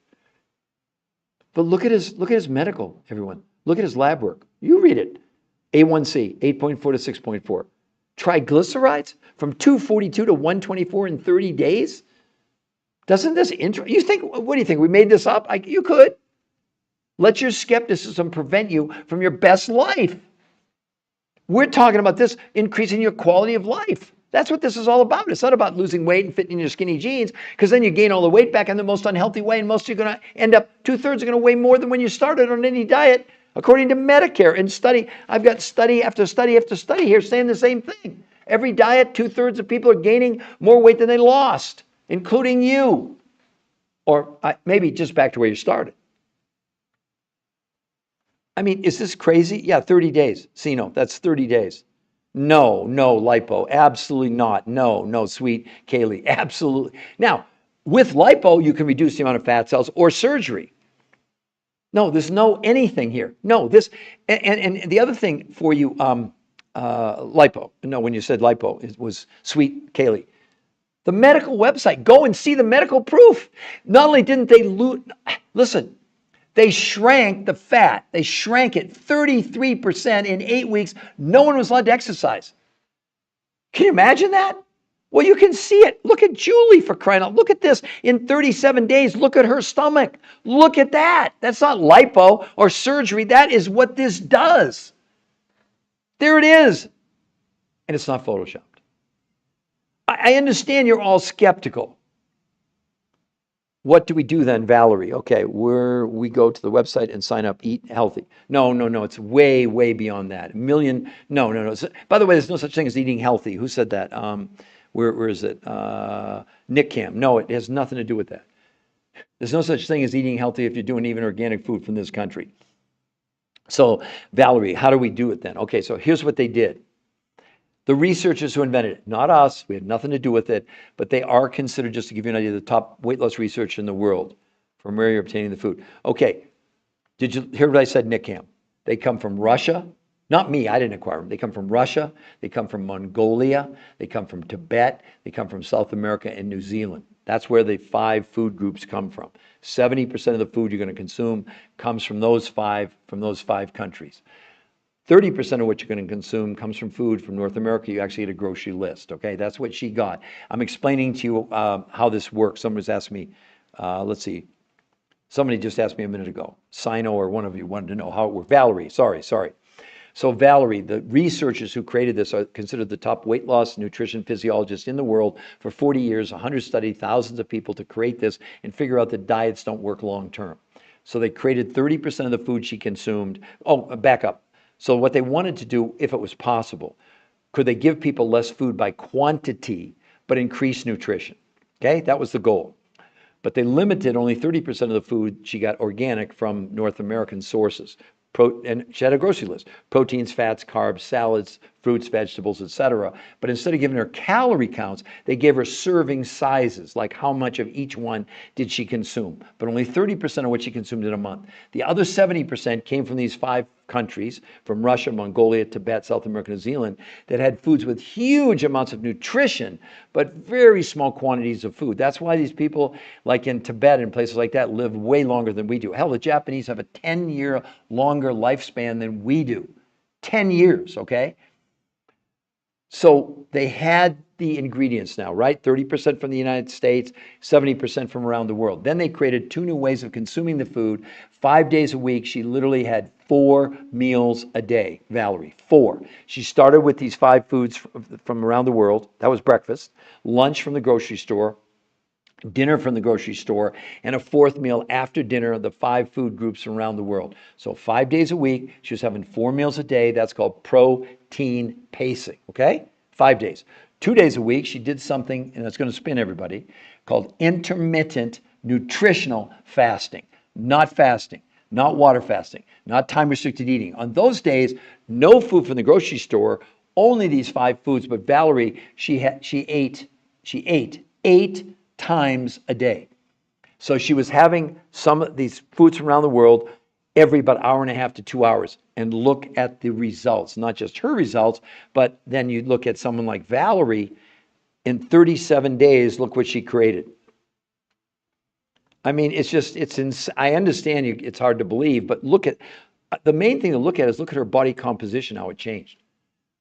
But look at his medical, everyone. Look at his lab work. You read it. A1C, 8.4 to 6.4. Triglycerides from 242 to 124 in 30 days. Doesn't this you think, what do you think? We made this up? You could. Let your skepticism prevent you from your best life. We're talking about this increasing your quality of life. That's what this is all about. It's not about losing weight and fitting in your skinny jeans, because then you gain all the weight back in the most unhealthy way, and most of you are going to end up, 2/3 are going to weigh more than when you started on any diet, according to Medicare. And study, I've got study after study after study here saying the same thing. Every diet, 2/3 of people are gaining more weight than they lost, including you. Or maybe just back to where you started. I mean, is this crazy? Yeah, 30 days. Sino, that's 30 days. No, lipo, absolutely not. No, sweet Kaylee, absolutely. Now, with lipo, you can reduce the amount of fat cells or surgery. No, there's no anything here. No, this, and the other thing for you, lipo. No, when you said lipo, it was sweet Kaylee. The medical website, go and see the medical proof. Not only didn't they listen, they shrank the fat. They shrank it 33% in 8 weeks. No one was allowed to exercise. Can you imagine that? Well, you can see it. Look at Julie, for crying out. Look at this. In 37 days, look at her stomach. Look at that. That's not lipo or surgery. That is what this does. There it is. And it's not photoshopped. I understand you're all skeptical. What do we do then, Valerie? Okay, we go to the website and sign up, eat healthy. No, it's way, way beyond that. No. By the way, there's no such thing as eating healthy. Who said that? Where is it? Nick Cam. No, it has nothing to do with that. There's no such thing as eating healthy if you're doing even organic food from this country. So, Valerie, how do we do it then? Okay, so here's what they did. The researchers who invented it, not us, we had nothing to do with it, but they are considered, just to give you an idea, the top weight loss research in the world from where you're obtaining the food. Okay, did you hear what I said, Nick Cam? They come from Russia. Not me, I didn't acquire them. They come from Russia, they come from Mongolia, they come from Tibet, they come from South America and New Zealand. That's where the 5 food groups come from. 70% of the food you're going to consume comes from those five countries. 30% of what you're going to consume comes from food from North America. You actually get a grocery list, okay? That's what she got. I'm explaining to you how this works. Somebody's asked me, let's see. Somebody just asked me a minute ago. Sino or one of you wanted to know how it worked. Valerie, sorry. So Valerie, the researchers who created this are considered the top weight loss nutrition physiologists in the world for 40 years, 100 studied thousands of people to create this and figure out that diets don't work long term. So they created 30% of the food she consumed. Oh, back up. So what they wanted to do, if it was possible, could they give people less food by quantity, but increase nutrition? Okay, that was the goal. But they limited only 30% of the food she got organic from North American sources. And she had a grocery list: proteins, fats, carbs, salads, fruits, vegetables, etc. But instead of giving her calorie counts, they gave her serving sizes, like how much of each one did she consume. But only 30% of what she consumed in a month. The other 70% came from these 5 countries, from Russia, Mongolia, Tibet, South America, New Zealand, that had foods with huge amounts of nutrition, but very small quantities of food. That's why these people, like in Tibet and places like that, live way longer than we do. Hell, the Japanese have a 10-year longer lifespan than we do. 10 years, okay? So they had the ingredients now, right? 30% from the United States, 70% from around the world. Then they created two new ways of consuming the food. 5 days a week, she literally had 4 meals a day, Valerie, 4. She started with these 5 foods from around the world. That was breakfast, lunch from the grocery store, dinner from the grocery store, and a fourth meal after dinner of the 5 food groups from around the world. So 5 days a week, she was having 4 meals a day. That's called protein pacing, okay? 5 days. 2 days a week, she did something, and it's going to spin everybody, called intermittent nutritional fasting. Not fasting, not water fasting, not time restricted eating. On those days, no food from the grocery store, only these 5 foods. But Valerie, she ate 8 times a day. So she was having some of these foods from around the world every about hour and a half to 2 hours. And look at the results, not just her results, but then you look at someone like Valerie. In 37 days, look what she created. I mean, I understand it's hard to believe, but look at the main thing to look at is look at her body composition, how it changed.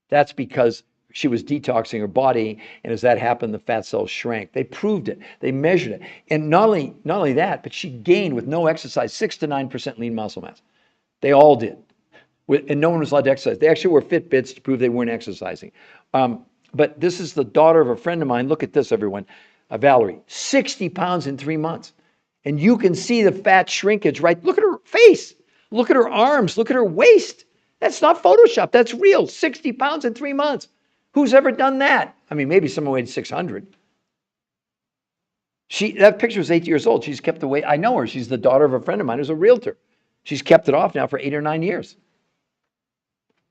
That's because she was detoxing her body, and as that happened, the fat cells shrank. They proved it. They measured it. And not only that, but she gained with no exercise 6 to 9% lean muscle mass. They all did. And no one was allowed to exercise. They actually wore Fitbits to prove they weren't exercising. But this is the daughter of a friend of mine. Look at this, everyone. Valerie, 60 pounds in 3 months. And you can see the fat shrinkage, right? Look at her face. Look at her arms. Look at her waist. That's not Photoshop. That's real. 60 pounds in 3 months. Who's ever done that? I mean, maybe someone weighed 600. That picture was 8 years old. She's kept the weight. I know her. She's the daughter of a friend of mine who's a realtor. She's kept it off now for 8 or 9 years.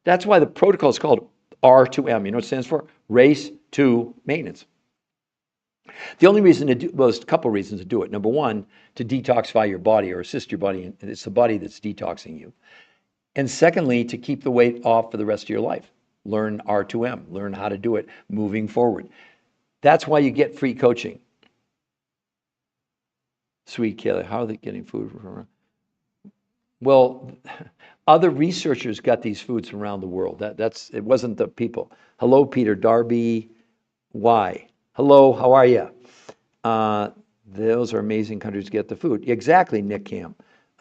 That's why the protocol is called R2M. You know what it stands for? Race to maintenance. The only reason to do, well, there's a couple reasons to do it. Number one, to detoxify your body or assist your body. And it's the body that's detoxing you. And secondly, to keep the weight off for the rest of your life. Learn R2M, learn how to do it moving forward. That's why you get free coaching. Sweet Kelly, how are they getting food from? Well, other researchers got these foods from around the world. It wasn't the people. Hello, Peter Darby. Why? Hello, how are you? Those are amazing countries to get the food. Exactly, Nick Cam.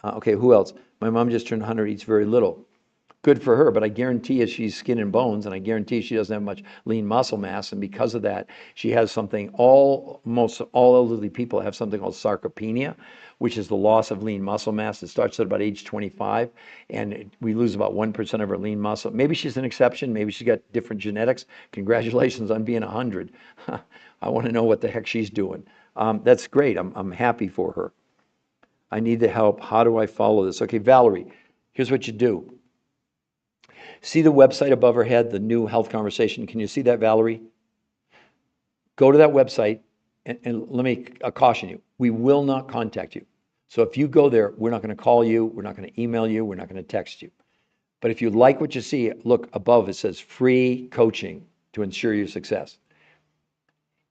Okay, who else? My mom just turned 100, eats very little. Good for her, but I guarantee you she's skin and bones, and I guarantee she doesn't have much lean muscle mass, and because of that, she has something, almost all elderly people have something called sarcopenia, which is the loss of lean muscle mass. It starts at about age 25, and we lose about 1% of our lean muscle. Maybe she's an exception. Maybe she's got different genetics. Congratulations on being 100. I want to know what the heck she's doing. That's great. I'm happy for her. I need the help. How do I follow this? Okay, Valerie, here's what you do. See the website above her head, the New Health Conversation. Can you see that, Valerie? Go to that website, and let me caution you. We will not contact you. So if you go there, we're not going to call you. We're not going to email you. We're not going to text you. But if you like what you see, look above. It says free coaching to ensure your success.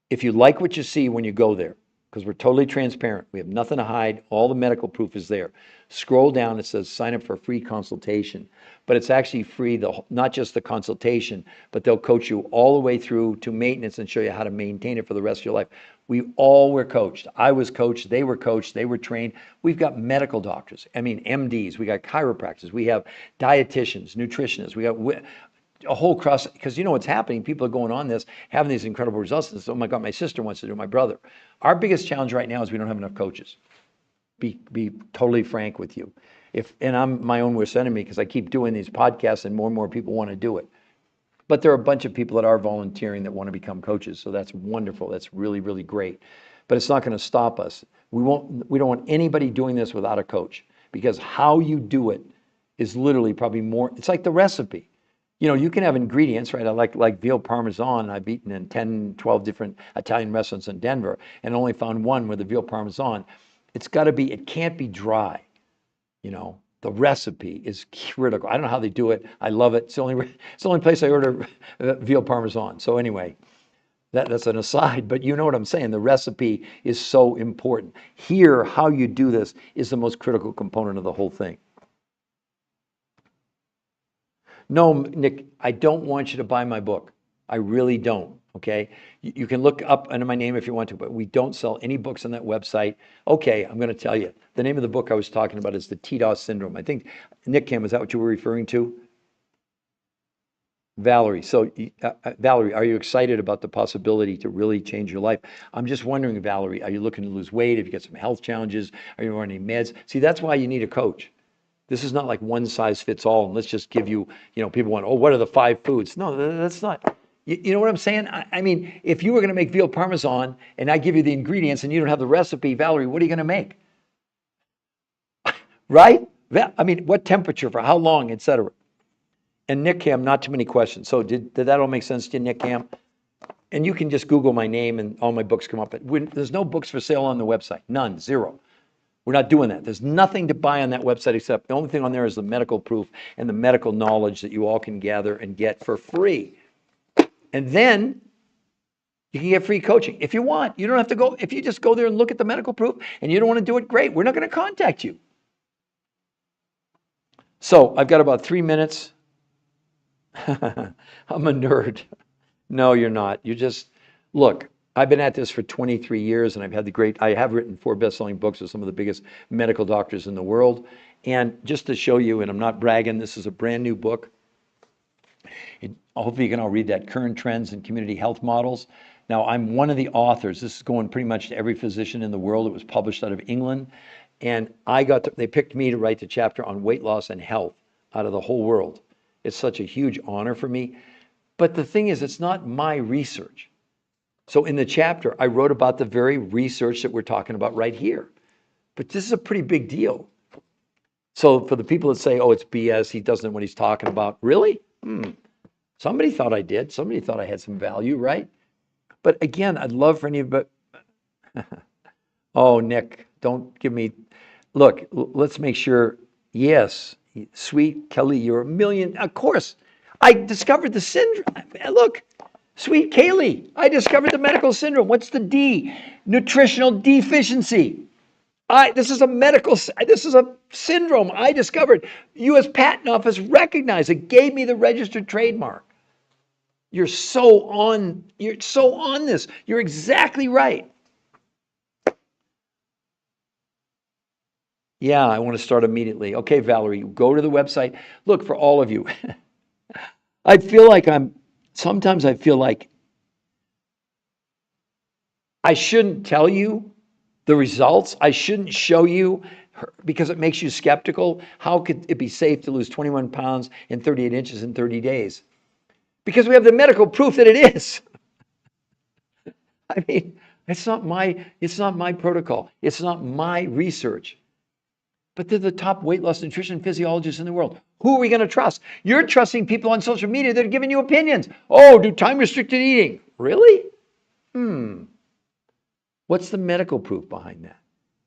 If you like what you see when you go there, because we're totally transparent, we have nothing to hide, all the medical proof is there. Scroll down, it says sign up for a free consultation, but it's actually free, not just the consultation, but they'll coach you all the way through to maintenance and show you how to maintain it for the rest of your life. We all were coached. I was coached, they were trained. We've got medical doctors, MDs, we got chiropractors, we have dietitians, nutritionists, we got a whole cross, because you know what's happening. People are going on this, having these incredible results. And oh my God, my sister wants to do it, my brother. Our biggest challenge right now is we don't have enough coaches. Be totally frank with you. And I'm my own worst enemy because I keep doing these podcasts and more people want to do it. But there are a bunch of people that are volunteering that want to become coaches. So that's wonderful. That's really, really great. But it's not going to stop us. We don't want anybody doing this without a coach, because how you do it is literally probably more, it's like the recipe. You know, you can have ingredients, right? I like veal parmesan. I've eaten in 10, 12 different Italian restaurants in Denver and only found one with the veal parmesan. It can't be dry. You know, the recipe is critical. I don't know how they do it. I love it. It's the only place I order veal parmesan. So anyway, that's an aside, but you know what I'm saying. The recipe is so important. Here, how you do this is the most critical component of the whole thing. No, Nick, I don't want you to buy my book. I really don't. Okay. You can look up under my name if you want to, but we don't sell any books on that website. Okay. I'm going to tell you the name of the book I was talking about is the TDOS syndrome. I think, Nick Kim, is that what you were referring to? Valerie. So, Valerie, are you excited about the possibility to really change your life? I'm just wondering, Valerie, are you looking to lose weight? Have you got some health challenges? Are you on any meds? See, that's why you need a coach. This is not like one size fits all. And let's just give you, people want, oh, what are the 5 foods? No, that's not. You know what I'm saying? I mean, if you were going to make veal parmesan and I give you the ingredients and you don't have the recipe, Valerie, what are you going to make? Right? I mean, what temperature for how long, et cetera. And Nick Cam, not too many questions. So did that all make sense to you, Nick Cam? And you can just Google my name and all my books come up. There's no books for sale on the website. None, zero. We're not doing that. There's nothing to buy on that website except the only thing on there is the medical proof and the medical knowledge that you all can gather and get for free. And then you can get free coaching if you want. You don't have to go. If you just go there and look at the medical proof and you don't want to do it, great. We're not going to contact you. So I've got about 3 minutes. I'm a nerd. No, you're not. You just, look, I've been at this for 23 years and I have written 4 best-selling books with some of the biggest medical doctors in the world. And just to show you, and I'm not bragging, this is a brand new book. Hopefully you can all read that, Current Trends in Community Health Models. Now, I'm one of the authors. This is going pretty much to every physician in the world. It was published out of England. And they picked me to write the chapter on weight loss and health out of the whole world. It's such a huge honor for me. But the thing is, it's not my research. So in the chapter, I wrote about the very research that we're talking about right here. But this is a pretty big deal. So for the people that say, oh, it's BS, he doesn't know what he's talking about. Really? Somebody thought I did. Somebody thought I had some value, right? But again, I'd love for anybody. Oh, Nick, don't give me. Look, let's make sure. Yes, sweet Kelly, you're a million. Of course, I discovered the syndrome. Look, sweet Kaylee, I discovered the medical syndrome. What's the D? Nutritional deficiency. This is a syndrome I discovered. U.S. Patent Office recognized it, gave me the registered trademark. You're so on this. You're exactly right. Yeah, I want to start immediately. Okay, Valerie, go to the website. Look, for all of you, sometimes I feel like I shouldn't tell you the results. I shouldn't show you because it makes you skeptical. How could it be safe to lose 21 pounds and 38 inches in 30 days? Because we have the medical proof that it is. I mean, it's not my protocol. It's not my research. But they're the top weight loss nutrition physiologists in the world. Who are we going to trust? You're trusting people on social media that are giving you opinions. Oh, do time-restricted eating. Really? What's the medical proof behind that?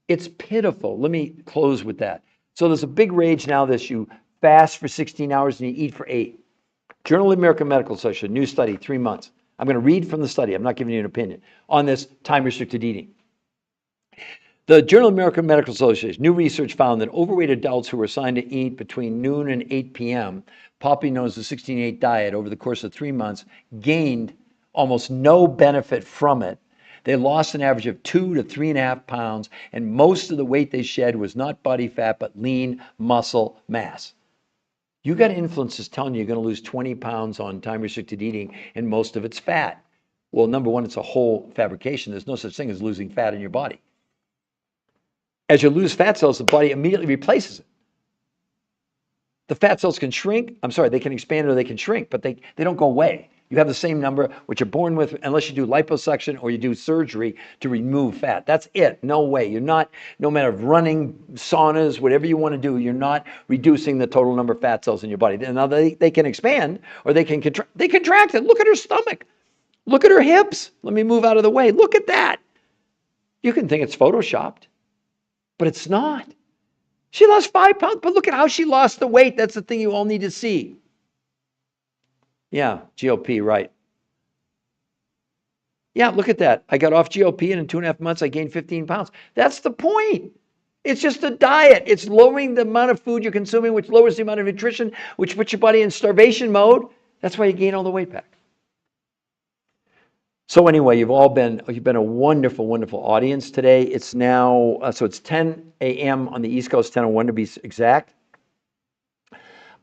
It's pitiful. Let me close with that. So there's a big rage now that you fast for 16 hours and you eat for 8. Journal of the American Medical Association, new study, 3 months. I'm going to read from the study. I'm not giving you an opinion on this time-restricted eating. The Journal of the American Medical Association, new research found that overweight adults who were assigned to eat between noon and 8 p.m., popularly known as the 16-8 diet, over the course of 3 months, gained almost no benefit from it. They lost an average of 2 to 3.5 pounds, and most of the weight they shed was not body fat, but lean muscle mass. You got influencers telling you you're going to lose 20 pounds on time-restricted eating, and most of it's fat. Well, number one, it's a whole fabrication. There's no such thing as losing fat in your body. As you lose fat cells, the body immediately replaces it. The fat cells can shrink. They can expand or they can shrink, but they don't go away. You have the same number, which you're born with, unless you do liposuction or you do surgery to remove fat. That's it. No way. You're not, no matter running, saunas, whatever you want to do, you're not reducing the total number of fat cells in your body. Now, they can expand or they can contract. They contract it. Look at her stomach. Look at her hips. Let me move out of the way. Look at that. You can think it's photoshopped, but it's not. She lost 5 pounds, but look at how she lost the weight. That's the thing you all need to see. Yeah, GOP, right. Yeah, look at that. I got off GOP and in 2.5 months, I gained 15 pounds. That's the point. It's just a diet. It's lowering the amount of food you're consuming, which lowers the amount of nutrition, which puts your body in starvation mode. That's why you gain all the weight back. So anyway, you've been a wonderful, wonderful audience today. It's now, so it's 10 a.m. on the East Coast, 10:01 to be exact.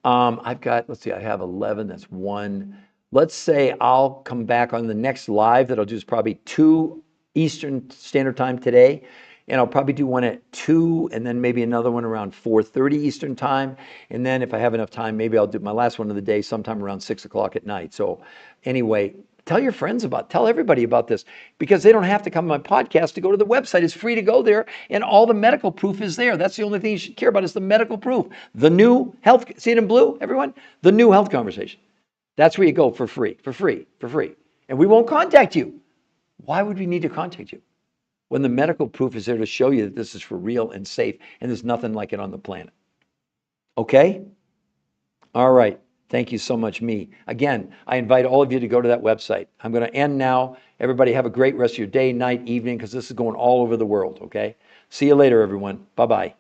I've got, let's see, I have 11, that's 1. Let's say I'll come back on the next live that I'll do is probably 2 Eastern Standard Time today. And I'll probably do one at 2 and then maybe another one around 4:30 Eastern Time. And then if I have enough time, maybe I'll do my last one of the day sometime around 6 o'clock at night. So anyway, tell your friends tell everybody about this, because they don't have to come to my podcast to go to the website. It's free to go there, and all the medical proof is there. That's the only thing you should care about is the medical proof. The new health, see it in blue, everyone? The new health conversation. That's where you go for free, for free, for free. And we won't contact you. Why would we need to contact you when the medical proof is there to show you that this is for real and safe and there's nothing like it on the planet? Okay? All right. Thank you so much, me. Again, I invite all of you to go to that website. I'm going to end now. Everybody have a great rest of your day, night, evening, because this is going all over the world, okay? See you later, everyone. Bye-bye.